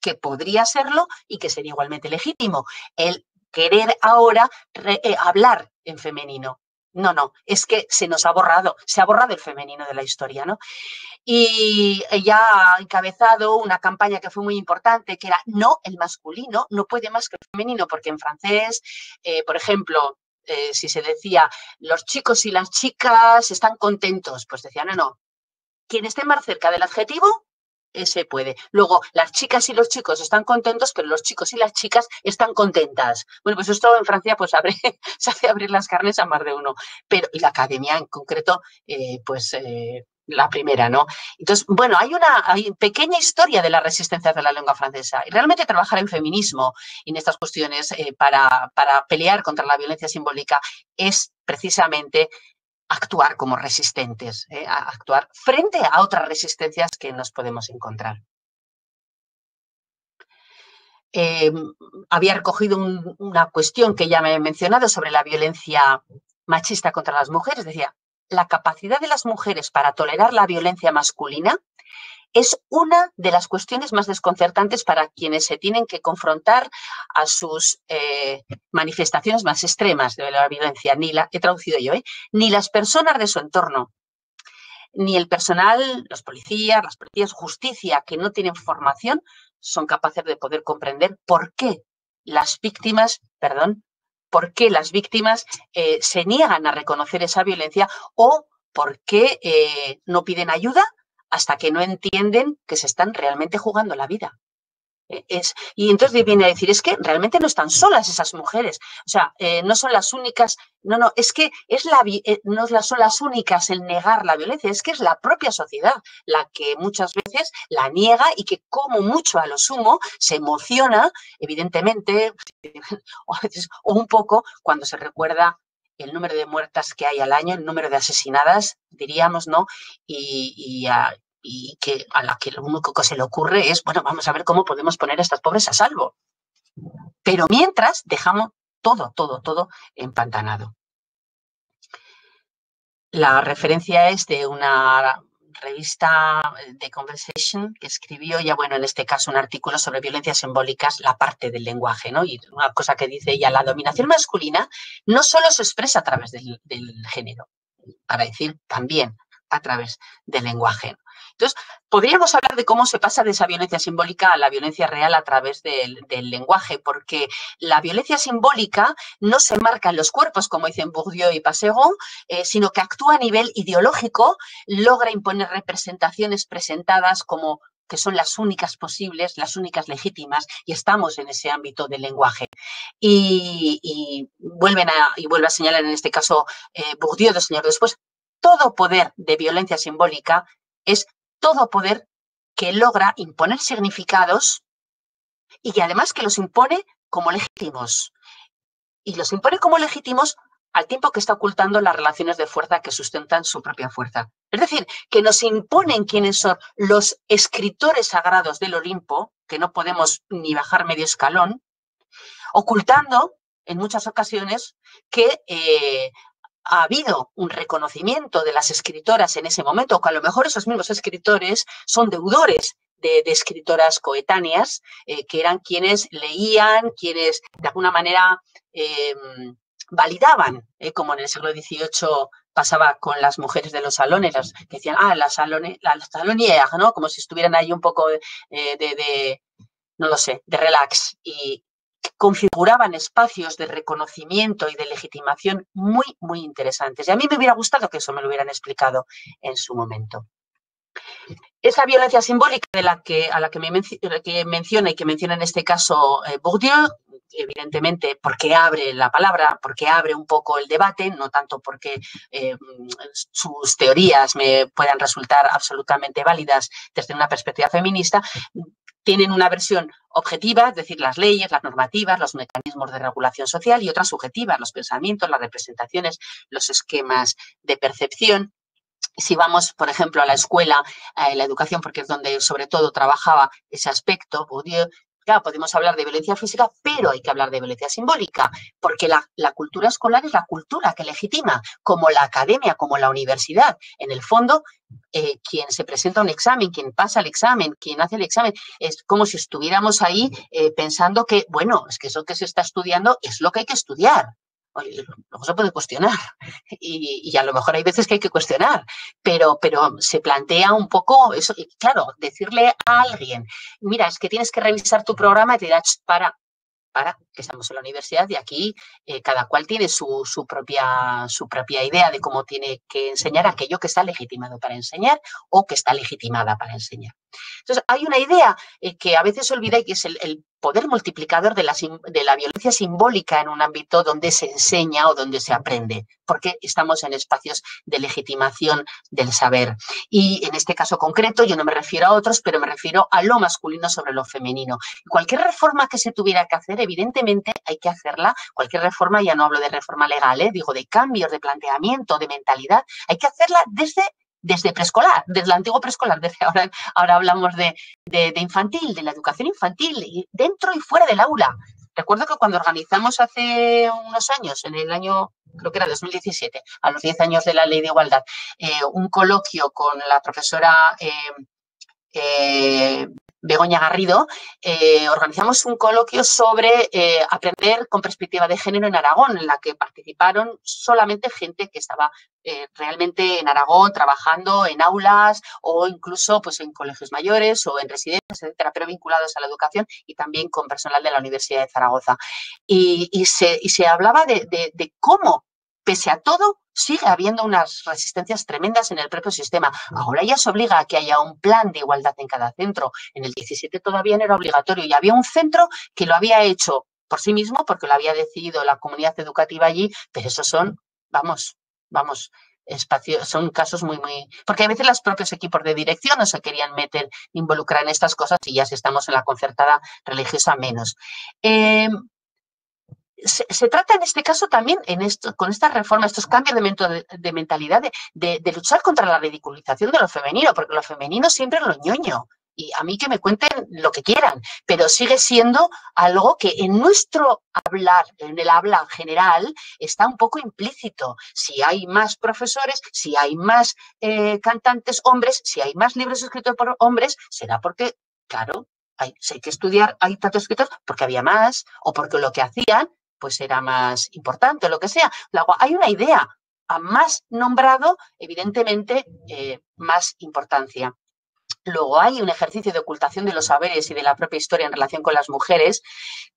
que podría serlo y que sería igualmente legítimo, el querer ahora hablar en femenino. No, es que se ha borrado el femenino de la historia, ¿no? Y ella ha encabezado una campaña que fue muy importante, que era no, el masculino no puede más que el femenino, porque en francés, por ejemplo, si se decía los chicos y las chicas están contentos, pues decían no, quien esté más cerca del adjetivo se puede. Luego, las chicas y los chicos están contentos, pero los chicos y las chicas están contentas. Bueno, pues esto en Francia pues se hace abrir las carnes a más de uno. Pero, y la academia en concreto, la primera, ¿no? Entonces, bueno, hay pequeña historia de la resistencia de la lengua francesa. Y realmente trabajar en feminismo y en estas cuestiones para pelear contra la violencia simbólica es precisamente actuar como resistentes, actuar frente a otras resistencias que nos podemos encontrar. Había recogido una cuestión que ya me he mencionado sobre la violencia machista contra las mujeres. Decía, la capacidad de las mujeres para tolerar la violencia masculina es una de las cuestiones más desconcertantes para quienes se tienen que confrontar a sus manifestaciones más extremas de la violencia. He traducido yo, ni las personas de su entorno, ni el personal, los policías, justicia, que no tienen formación, son capaces de poder comprender por qué las víctimas, se niegan a reconocer esa violencia o por qué no piden ayuda hasta que no entienden que se están realmente jugando la vida. Y entonces viene a decir, es que realmente no están solas esas mujeres, o sea, no son las únicas, es que no son las únicas en negar la violencia, es que es la propia sociedad la que muchas veces la niega y que como mucho a lo sumo se emociona, evidentemente, o un poco cuando se recuerda el número de muertas que hay al año, el número de asesinadas, diríamos, ¿no? Y que a la que lo único que se le ocurre es, bueno, vamos a ver cómo podemos poner a estas pobres a salvo. Pero mientras dejamos todo empantanado. La referencia es de una revista de Conversation que escribió ya, bueno, en este caso un artículo sobre violencias simbólicas, la parte del lenguaje, ¿no? Y una cosa que dice ella, la dominación masculina no solo se expresa a través del género, para decir también a través del lenguaje. Entonces, podríamos hablar de cómo se pasa de esa violencia simbólica a la violencia real a través del lenguaje, porque la violencia simbólica no se marca en los cuerpos, como dicen Bourdieu y Passeron, sino que actúa a nivel ideológico, logra imponer representaciones presentadas como que son las únicas posibles, las únicas legítimas, y estamos en ese ámbito del lenguaje. Y vuelve a señalar en este caso Bourdieu 2 años después, todo poder de violencia simbólica es todo poder que logra imponer significados y que además que los impone como legítimos. Y los impone como legítimos al tiempo que está ocultando las relaciones de fuerza que sustentan su propia fuerza. Es decir, que nos imponen quiénes son los escritores sagrados del Olimpo, que no podemos ni bajar medio escalón, ocultando en muchas ocasiones que ha habido un reconocimiento de las escritoras en ese momento, o que a lo mejor esos mismos escritores son deudores de escritoras coetáneas, que eran quienes leían, quienes de alguna manera validaban, como en el siglo XVIII pasaba con las mujeres de los salones, que decían, las salonières, ¿no? Como si estuvieran ahí un poco no lo sé, de relax, y configuraban espacios de reconocimiento y de legitimación muy, muy interesantes. Y a mí me hubiera gustado que eso me lo hubieran explicado en su momento. Esa violencia simbólica a la que menciona y que menciona en este caso Bourdieu, evidentemente porque abre la palabra, porque abre un poco el debate, no tanto porque sus teorías me puedan resultar absolutamente válidas desde una perspectiva feminista, tienen una versión objetiva, es decir, las leyes, las normativas, los mecanismos de regulación social, y otras subjetivas, los pensamientos, las representaciones, los esquemas de percepción. Si vamos, por ejemplo, a la escuela, la educación, porque es donde sobre todo trabajaba ese aspecto, claro, podemos hablar de violencia física, pero hay que hablar de violencia simbólica, porque la cultura escolar es la cultura que legitima, como la academia, como la universidad. En el fondo, quien se presenta a un examen, quien pasa el examen, quien hace el examen, es como si estuviéramos ahí pensando que, bueno, es que eso que se está estudiando es lo que hay que estudiar. Luego se puede cuestionar y a lo mejor hay veces que hay que cuestionar, pero se plantea un poco eso. Y claro, decirle a alguien, mira, es que tienes que revisar tu programa y te dirá, para, para que estamos en la universidad y aquí cada cual tiene su propia idea de cómo tiene que enseñar aquello que está legitimado para enseñar o que está legitimada para enseñar. Entonces, hay una idea que a veces se olvida y que es el poder multiplicador de la violencia simbólica en un ámbito donde se enseña o donde se aprende, porque estamos en espacios de legitimación del saber. Y en este caso concreto, yo no me refiero a otros, pero me refiero a lo masculino sobre lo femenino. Cualquier reforma que se tuviera que hacer, evidentemente hay que hacerla, cualquier reforma, ya no hablo de reforma legal, digo de cambios, de planteamiento, de mentalidad, hay que hacerla desde preescolar, desde el antiguo preescolar, desde ahora hablamos de infantil, de la educación infantil, dentro y fuera del aula. Recuerdo que cuando organizamos hace unos años, en el año, creo que era 2017, a los 10 años de la Ley de Igualdad, un coloquio con la profesora Begoña Garrido, organizamos un coloquio sobre aprender con perspectiva de género en Aragón, en la que participaron solamente gente que estaba realmente en Aragón trabajando en aulas o incluso pues, en colegios mayores o en residencias, etcétera, pero vinculados a la educación y también con personal de la Universidad de Zaragoza. Y se hablaba de cómo, pese a todo, sigue habiendo unas resistencias tremendas en el propio sistema. Ahora ya se obliga a que haya un plan de igualdad en cada centro. En el 17 todavía no era obligatorio y había un centro que lo había hecho por sí mismo porque lo había decidido la comunidad educativa allí, pero esos son, vamos, espacios, son casos muy... Porque a veces los propios equipos de dirección no se querían involucrar en estas cosas y ya si estamos en la concertada religiosa menos. Se trata en este caso también, con esta reforma, estos cambios de mentalidad, de luchar contra la ridiculización de lo femenino, porque lo femenino siempre es lo ñoño. Y a mí que me cuenten lo que quieran, pero sigue siendo algo que en nuestro hablar, en el habla general, está un poco implícito. Si hay más profesores, si hay más cantantes hombres, si hay más libros escritos por hombres, será porque, claro, si hay que estudiar, hay tantos escritores porque había más o porque lo que hacían pues era más importante o lo que sea. Luego, hay una idea, a más nombrado, evidentemente, más importancia. Luego hay un ejercicio de ocultación de los saberes y de la propia historia en relación con las mujeres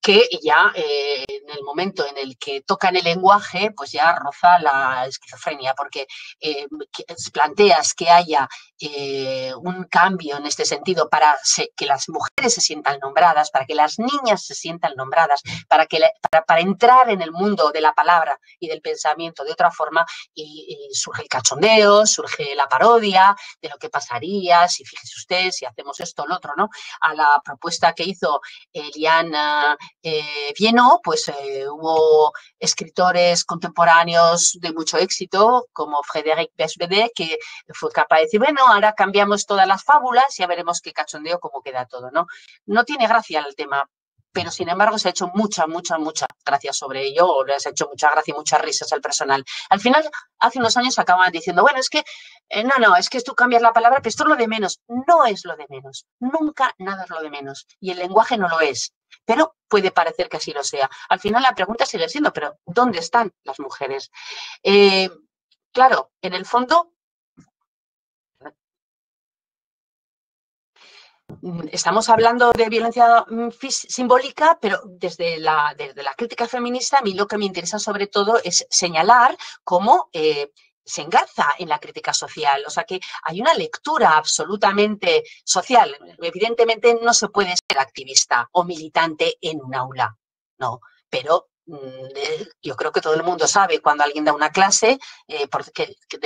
que ya en el momento en el que tocan el lenguaje, pues ya roza la esquizofrenia, porque planteas que haya un cambio en este sentido para que las mujeres se sientan nombradas, para que las niñas se sientan nombradas, para entrar en el mundo de la palabra y del pensamiento de otra forma y surge el cachondeo, surge la parodia de lo que pasaría si, fíjese usted, si hacemos esto o lo otro, ¿no? A la propuesta que hizo Eliane Viennot, pues hubo escritores contemporáneos de mucho éxito, como Frédéric Beigbeder, que fue capaz de decir, bueno, ahora cambiamos todas las fábulas y ya veremos qué cachondeo, cómo queda todo, ¿no? No tiene gracia el tema, pero sin embargo se ha hecho mucha gracia sobre ello, o les ha hecho mucha gracia y muchas risas al personal. Al final, hace unos años acababan diciendo, bueno, es que, no, es que tú cambias la palabra, pero esto es lo de menos. No es lo de menos, nunca nada es lo de menos, y el lenguaje no lo es, pero puede parecer que así lo sea. Al final la pregunta sigue siendo, pero ¿dónde están las mujeres? Claro, en el fondo, estamos hablando de violencia simbólica, pero desde la crítica feminista a mí lo que me interesa sobre todo es señalar cómo se engarza en la crítica social. O sea que hay una lectura absolutamente social. Evidentemente no se puede ser activista o militante en un aula, no, pero yo creo que todo el mundo sabe cuando alguien da una clase de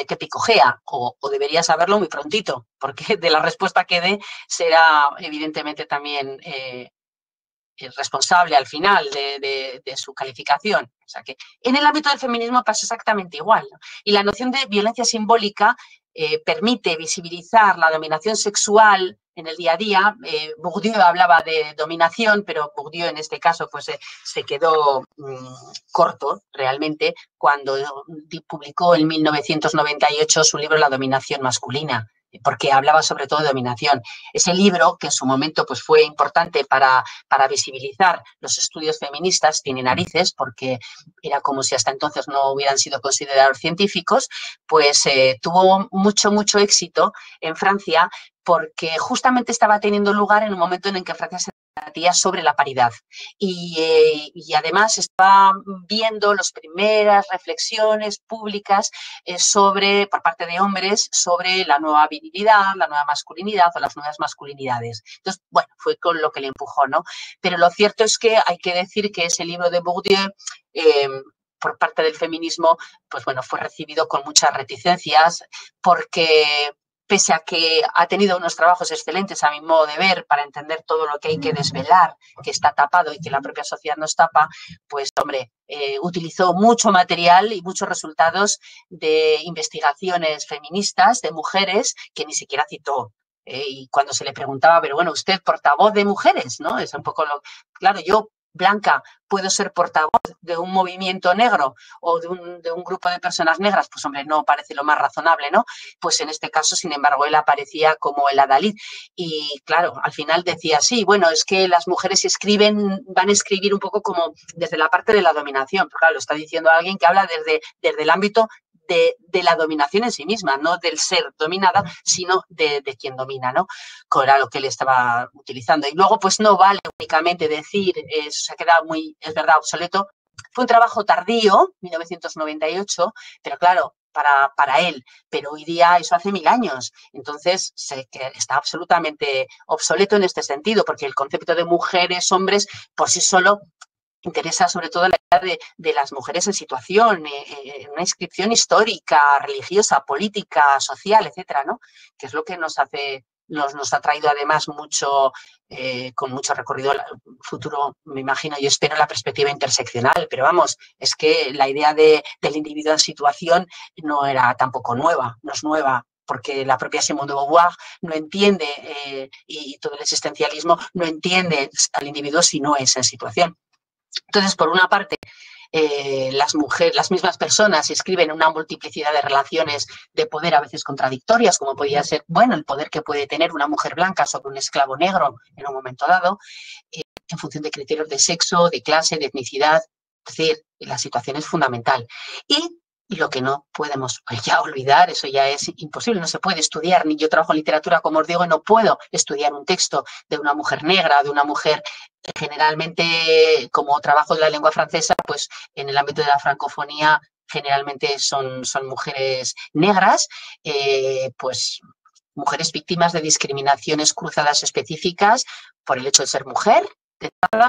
qué picojea, o debería saberlo muy prontito, porque de la respuesta que dé será evidentemente también responsable al final de su calificación. O sea que en el ámbito del feminismo pasa exactamente igual, ¿no? Y la noción de violencia simbólica permite visibilizar la dominación sexual en el día a día. Bourdieu hablaba de dominación, pero Bourdieu en este caso pues, se quedó corto realmente cuando publicó en 1998 su libro La dominación masculina, porque hablaba sobre todo de dominación. Ese libro, que en su momento pues, fue importante para visibilizar los estudios feministas, tiene narices, porque era como si hasta entonces no hubieran sido considerados científicos, pues tuvo mucho éxito en Francia, porque justamente estaba teniendo lugar en un momento en el que Francia se debatía sobre la paridad y además estaba viendo las primeras reflexiones públicas por parte de hombres sobre la nueva virilidad, la nueva masculinidad o las nuevas masculinidades. Entonces, bueno, fue con lo que le empujó, ¿no? Pero lo cierto es que hay que decir que ese libro de Bourdieu por parte del feminismo, pues bueno, fue recibido con muchas reticencias porque pese a que ha tenido unos trabajos excelentes a mi modo de ver para entender todo lo que hay que desvelar, que está tapado y que la propia sociedad nos tapa, pues hombre, utilizó mucho material y muchos resultados de investigaciones feministas de mujeres que ni siquiera citó. Y cuando se le preguntaba, pero bueno, usted portavoz de mujeres, ¿no? Es un poco lo... Claro, yo, Blanca, puedo ser portavoz de un movimiento negro o de un grupo de personas negras, pues hombre, no parece lo más razonable, ¿no? Pues en este caso, sin embargo, él aparecía como el adalid. Y claro, al final decía, sí, bueno, es que las mujeres van a escribir un poco como desde la parte de la dominación. Pero claro, lo está diciendo alguien que habla desde el ámbito de la dominación en sí misma, no del ser dominada, sino de quien domina, ¿no? Que era lo que él estaba utilizando. Y luego, pues no vale únicamente decir, se ha quedado muy, es verdad, obsoleto. Fue un trabajo tardío, 1998, pero claro, para él, pero hoy día eso hace 1000 años. Entonces, está absolutamente obsoleto en este sentido, porque el concepto de mujeres, hombres, por sí solo interesa sobre todo la idea de las mujeres en situación, en una inscripción histórica, religiosa, política, social, etcétera, ¿no? Que es lo que nos ha traído además con mucho recorrido futuro, me imagino, yo espero la perspectiva interseccional, pero vamos, es que la idea del individuo en situación no era tampoco nueva, no es nueva, porque la propia Simone de Beauvoir no entiende, y todo el existencialismo no entiende al individuo si no es en situación. Entonces, por una parte, las mismas personas escriben una multiplicidad de relaciones de poder a veces contradictorias, como podría ser, bueno, el poder que puede tener una mujer blanca sobre un esclavo negro en un momento dado, en función de criterios de sexo, de clase, de etnicidad. Es decir, la situación es fundamental. Y lo que no podemos ya olvidar, eso ya es imposible, no se puede estudiar, ni yo trabajo en literatura, como os digo, no puedo estudiar un texto de una mujer negra, de una mujer generalmente, como trabajo de la lengua francesa, pues en el ámbito de la francofonía generalmente son mujeres negras, pues mujeres víctimas de discriminaciones cruzadas específicas por el hecho de ser mujer,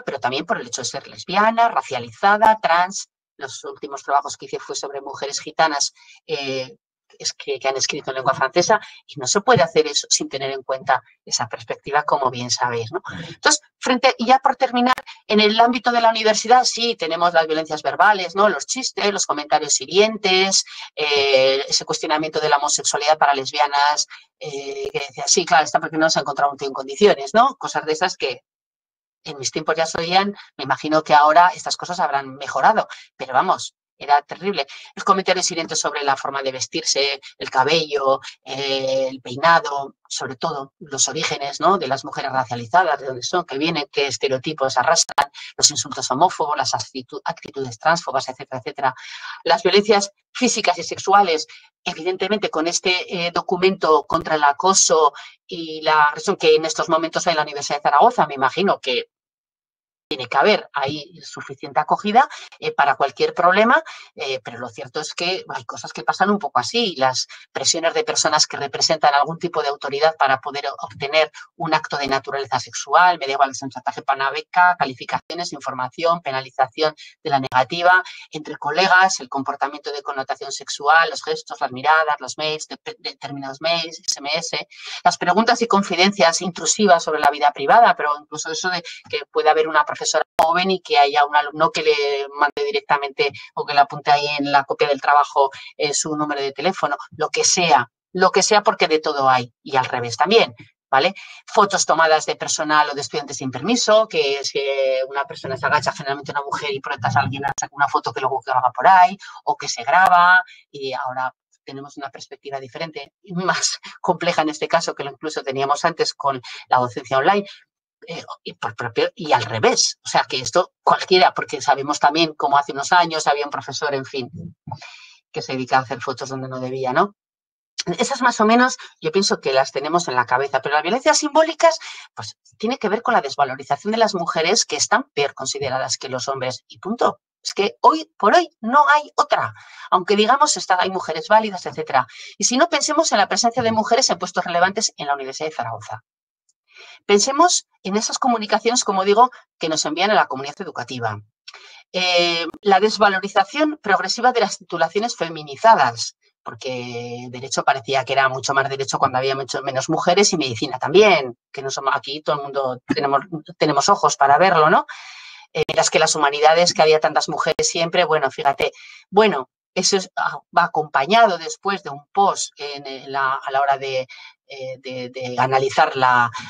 pero también por el hecho de ser lesbiana, racializada, trans. Los últimos trabajos que hice fue sobre mujeres gitanas que han escrito en lengua francesa, y no se puede hacer eso sin tener en cuenta esa perspectiva, como bien sabéis, ¿no? Entonces, y ya por terminar, en el ámbito de la universidad sí tenemos las violencias verbales, ¿no? Los chistes, los comentarios hirientes, ese cuestionamiento de la homosexualidad para lesbianas, que decía, sí, claro, está porque no se ha encontrado un tío en condiciones, ¿no? Cosas de esas que en mis tiempos ya se oían, me imagino que ahora estas cosas habrán mejorado, pero vamos, era terrible. Los comentarios hirientes sobre la forma de vestirse, el cabello, el peinado, sobre todo los orígenes, ¿no?, de las mujeres racializadas, de dónde son, que vienen, qué estereotipos arrastran, los insultos homófobos, las actitudes transfobas, etcétera, etcétera. Las violencias físicas y sexuales, evidentemente con este documento contra el acoso y la agresión que en estos momentos hay en la Universidad de Zaragoza, me imagino que tiene que haber ahí suficiente acogida para cualquier problema, pero lo cierto es que hay cosas que pasan un poco así. Las presiones de personas que representan algún tipo de autoridad para poder obtener un acto de naturaleza sexual, me da igual que sea un chantaje para una beca, calificaciones, información, penalización de la negativa, entre colegas, el comportamiento de connotación sexual, los gestos, las miradas, los mails, determinados mails, SMS, las preguntas y confidencias intrusivas sobre la vida privada, pero incluso eso de que puede haber una profesora joven y que haya un alumno que le mande directamente o que le apunte ahí en la copia del trabajo su número de teléfono, lo que sea, porque de todo hay, y al revés también, ¿vale? Fotos tomadas de personal o de estudiantes sin permiso, que si una persona se agacha, generalmente una mujer, y proyectas a alguien a sacar una foto que luego haga por ahí, o que se graba, y ahora tenemos una perspectiva diferente y más compleja en este caso que lo incluso teníamos antes con la docencia online. Y al revés, o sea que esto cualquiera, porque sabemos también como hace unos años había un profesor, en fin, que se dedicaba a hacer fotos donde no debía, ¿no? Esas más o menos yo pienso que las tenemos en la cabeza, pero las violencias simbólicas pues tiene que ver con la desvalorización de las mujeres que están peor consideradas que los hombres y punto. Es que hoy por hoy no hay otra, aunque digamos hay mujeres válidas, etcétera. Y si no, pensemos en la presencia de mujeres en puestos relevantes en la Universidad de Zaragoza. Pensemos en esas comunicaciones, como digo, que nos envían a la comunidad educativa. La desvalorización progresiva de las titulaciones feminizadas, porque derecho parecía que era mucho más derecho cuando había mucho menos mujeres y medicina también, que no somos aquí, todo el mundo tenemos ojos para verlo, ¿no? Mientras que las humanidades, que había tantas mujeres siempre, bueno, fíjate, bueno, eso va acompañado después de un post a la hora de analizar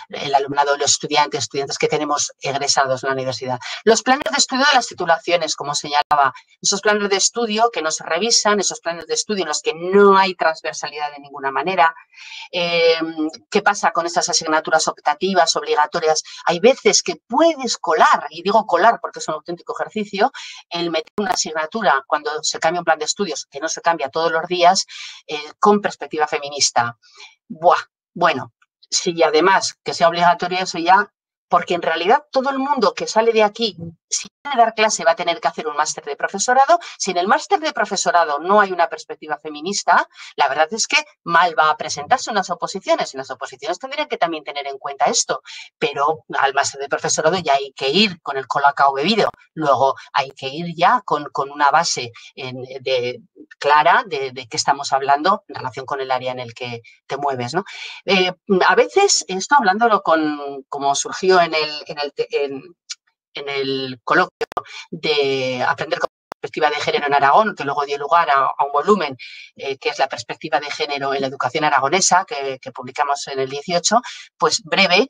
el alumnado, los estudiantes que tenemos egresados en la universidad. Los planes de estudio de las titulaciones, como señalaba, esos planes de estudio que nos revisan, esos planes de estudio en los que no hay transversalidad de ninguna manera. ¿Qué pasa con estas asignaturas optativas, obligatorias? Hay veces que puedes colar, y digo colar porque es un auténtico ejercicio, el meter una asignatura cuando se cambia un plan de estudios, que no se cambia todos los días, con perspectiva feminista. Buah, bueno, si además que sea obligatorio eso ya, porque en realidad todo el mundo que sale de aquí, si quiere dar clase, va a tener que hacer un máster de profesorado. Si en el máster de profesorado no hay una perspectiva feminista, la verdad es que mal va a presentarse unas oposiciones. Y las oposiciones tendrían que también tener en cuenta esto, pero al máster de profesorado ya hay que ir con el colacao bebido. Luego hay que ir ya con una base clara de qué estamos hablando en relación con el área en el que te mueves, ¿no? A veces, esto hablándolo como surgió en el coloquio de aprender con perspectiva de género en Aragón, que luego dio lugar a un volumen que es la perspectiva de género en la educación aragonesa, que publicamos en el 18, pues breve,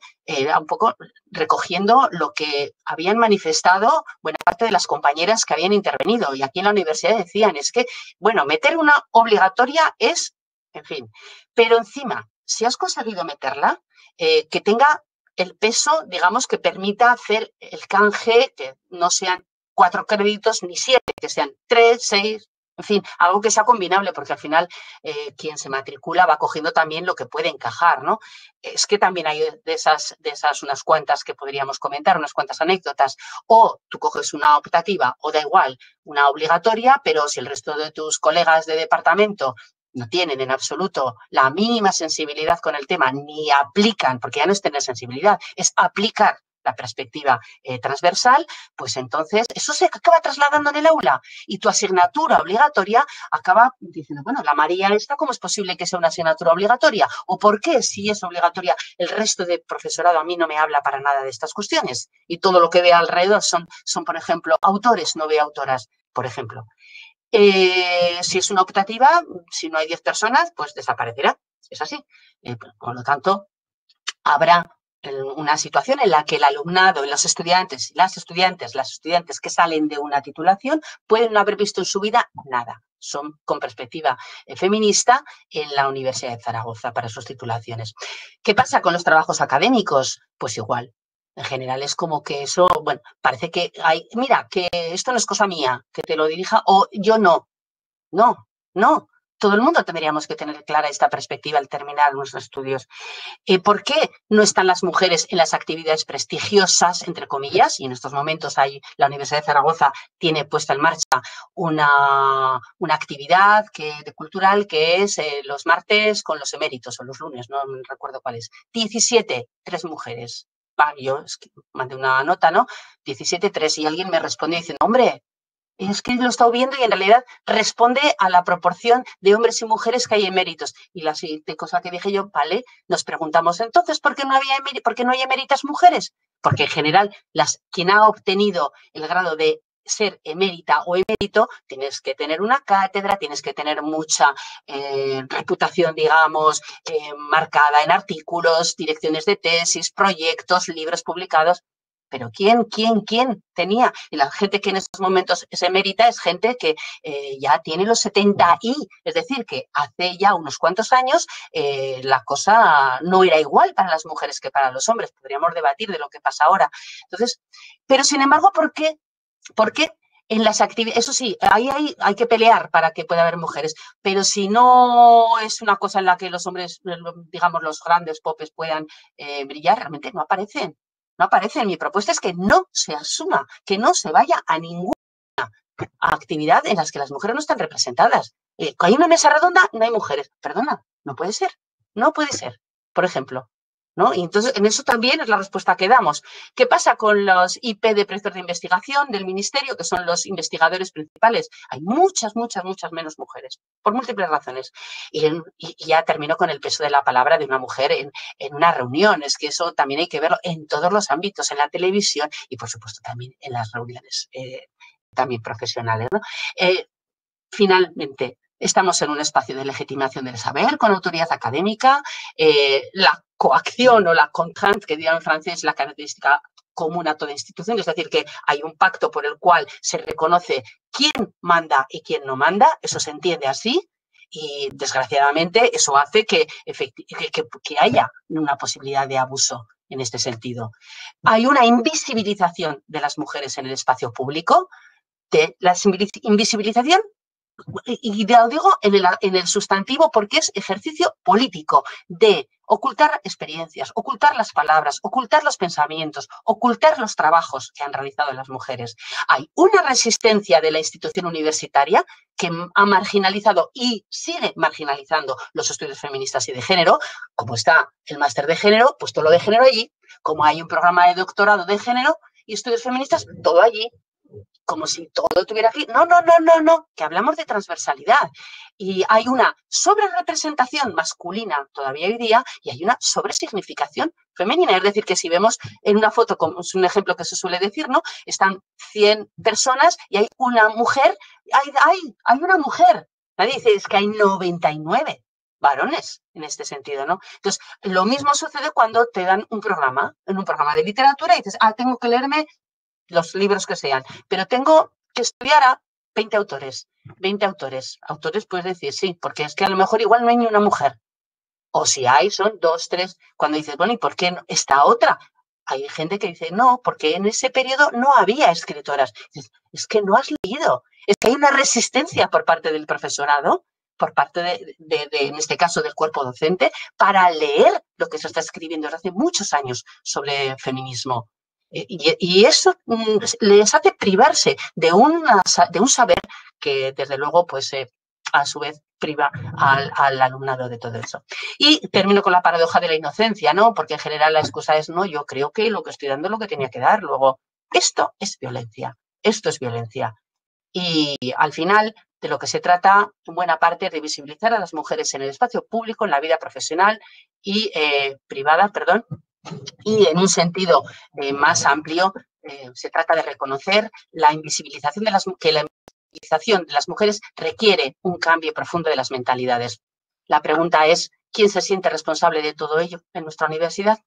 un poco recogiendo lo que habían manifestado buena parte de las compañeras que habían intervenido. Y aquí en la universidad decían, es que, bueno, meter una obligatoria es, en fin, pero encima, si has conseguido meterla, que tenga el peso, digamos, que permita hacer el canje, que no sean 4 créditos ni 7, que sean 3, 6, en fin, algo que sea combinable, porque al final quien se matricula va cogiendo también lo que puede encajar, ¿no? Es que también hay de esas unas cuantas que podríamos comentar, unas cuantas anécdotas, o tú coges una optativa, o da igual, una obligatoria, pero si el resto de tus colegas de departamento no tienen en absoluto la mínima sensibilidad con el tema, ni aplican, porque ya no es tener sensibilidad, es aplicar la perspectiva transversal, pues entonces eso se acaba trasladando en el aula y tu asignatura obligatoria acaba diciendo, bueno, la María esta, ¿cómo es posible que sea una asignatura obligatoria? ¿O por qué, si es obligatoria, el resto de profesorado a mí no me habla para nada de estas cuestiones? Y todo lo que ve alrededor son por ejemplo, autores, no ve autoras, por ejemplo. Si es una optativa, si no hay 10 personas, pues desaparecerá. Es así. Por lo tanto, habrá una situación en la que el alumnado, los estudiantes, las estudiantes que salen de una titulación pueden no haber visto en su vida nada. Son con perspectiva feminista en la Universidad de Zaragoza para sus titulaciones. ¿Qué pasa con los trabajos académicos? Pues igual. En general es como que eso, bueno, parece que hay, mira, que esto no es cosa mía, que te lo dirija o yo no. No, no. Todo el mundo tendríamos que tener clara esta perspectiva al terminar nuestros estudios. ¿Por qué no están las mujeres en las actividades prestigiosas, entre comillas? Y en estos momentos la Universidad de Zaragoza tiene puesta en marcha una actividad cultural que es los martes con los eméritos, o los lunes, no recuerdo cuál es. 17, 3 mujeres. Yo mandé una nota, ¿no? 17, 3, y alguien me respondió diciendo, hombre, es que lo he estado viendo y en realidad responde a la proporción de hombres y mujeres que hay eméritos. Y la siguiente cosa que dije yo, vale, nos preguntamos entonces, ¿por qué no hay eméritas mujeres? Porque en general, quien ha obtenido el grado de ser emérita o emérito, tienes que tener una cátedra, tienes que tener mucha reputación, digamos, marcada en artículos, direcciones de tesis, proyectos, libros publicados. Pero ¿quién tenía? Y la gente que en estos momentos es emérita es gente que ya tiene los 70 y, es decir, que hace ya unos cuantos años la cosa no era igual para las mujeres que para los hombres. Podríamos debatir de lo que pasa ahora. Entonces, pero sin embargo, ¿por qué En las actividades, eso sí, ahí hay que pelear para que pueda haber mujeres, pero si no es una cosa en la que los hombres, digamos, los grandes popes puedan brillar, realmente no aparecen. No aparecen. Mi propuesta es que no se asuma, que no se vaya a ninguna actividad en las que las mujeres no están representadas. Hay una mesa redonda, no hay mujeres. Perdona, no puede ser. No puede ser, por ejemplo. ¿No? Y entonces, en eso también es la respuesta que damos. ¿Qué pasa con los IP de proyectos de investigación del Ministerio, que son los investigadores principales? Hay muchas menos mujeres, por múltiples razones. Y ya termino con el peso de la palabra de una mujer en una reunión. Es que eso también hay que verlo en todos los ámbitos, en la televisión y, por supuesto, también en las reuniones también profesionales, ¿no? Finalmente, estamos en un espacio de legitimación del saber con autoridad académica. La coacción o la contrainte, que diría en francés, la característica común a toda institución, es decir, que hay un pacto por el cual se reconoce quién manda y quién no manda, eso se entiende así, y desgraciadamente eso hace que haya una posibilidad de abuso en este sentido. Hay una invisibilización de las mujeres en el espacio público, de la invisibilización, y lo digo en el sustantivo porque es ejercicio político de ocultar experiencias, ocultar las palabras, ocultar los pensamientos, ocultar los trabajos que han realizado las mujeres. Hay una resistencia de la institución universitaria que ha marginalizado y sigue marginalizando los estudios feministas y de género. Como está el máster de género, pues todo lo de género allí. Como hay un programa de doctorado de género y estudios feministas, todo allí. Como si todo tuviera que... No, que hablamos de transversalidad. Y hay una sobrerepresentación masculina todavía hoy día y hay una sobresignificación femenina. Es decir, que si vemos en una foto, como es un ejemplo que se suele decir, ¿no? Están 100 personas y hay una mujer, hay una mujer. Nadie dice, es que hay 99 varones en este sentido, ¿no? Entonces, lo mismo sucede cuando te dan un programa, en un programa de literatura, y dices, tengo que leerme los libros que sean, pero tengo que estudiar a 20 autores. 20 autores. Autores puedes decir, sí, porque es que a lo mejor igual no hay ni una mujer. O si hay, son 2, 3. Cuando dices, bueno, ¿y por qué no? Esta otra? Hay gente que dice, no, porque en ese periodo no había escritoras. Es que no has leído. Es que hay una resistencia por parte del profesorado, por parte de en este caso, del cuerpo docente, para leer lo que se está escribiendo desde hace muchos años sobre feminismo. Y eso les hace privarse de un saber que, desde luego, pues a su vez priva al alumnado de todo eso. Y termino con la paradoja de la inocencia, ¿no? Porque en general la excusa es, no, yo creo que lo que estoy dando es lo que tenía que dar. Luego, esto es violencia. Esto es violencia. Y al final, de lo que se trata, en buena parte, es de visibilizar a las mujeres en el espacio público, en la vida profesional y privada, perdón. Y en un sentido más amplio, se trata de reconocer la invisibilización de la invisibilización de las mujeres requiere un cambio profundo de las mentalidades. La pregunta es, ¿quién se siente responsable de todo ello en nuestra universidad?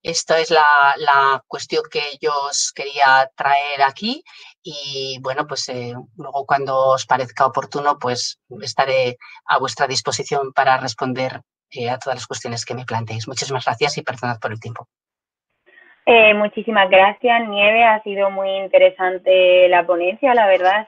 Esta es la cuestión que yo os quería traer aquí y, bueno, pues luego cuando os parezca oportuno, pues estaré a vuestra disposición para responder a todas las cuestiones que me planteéis. Muchísimas gracias y perdonad por el tiempo. Muchísimas gracias, Nieve. Ha sido muy interesante la ponencia, la verdad.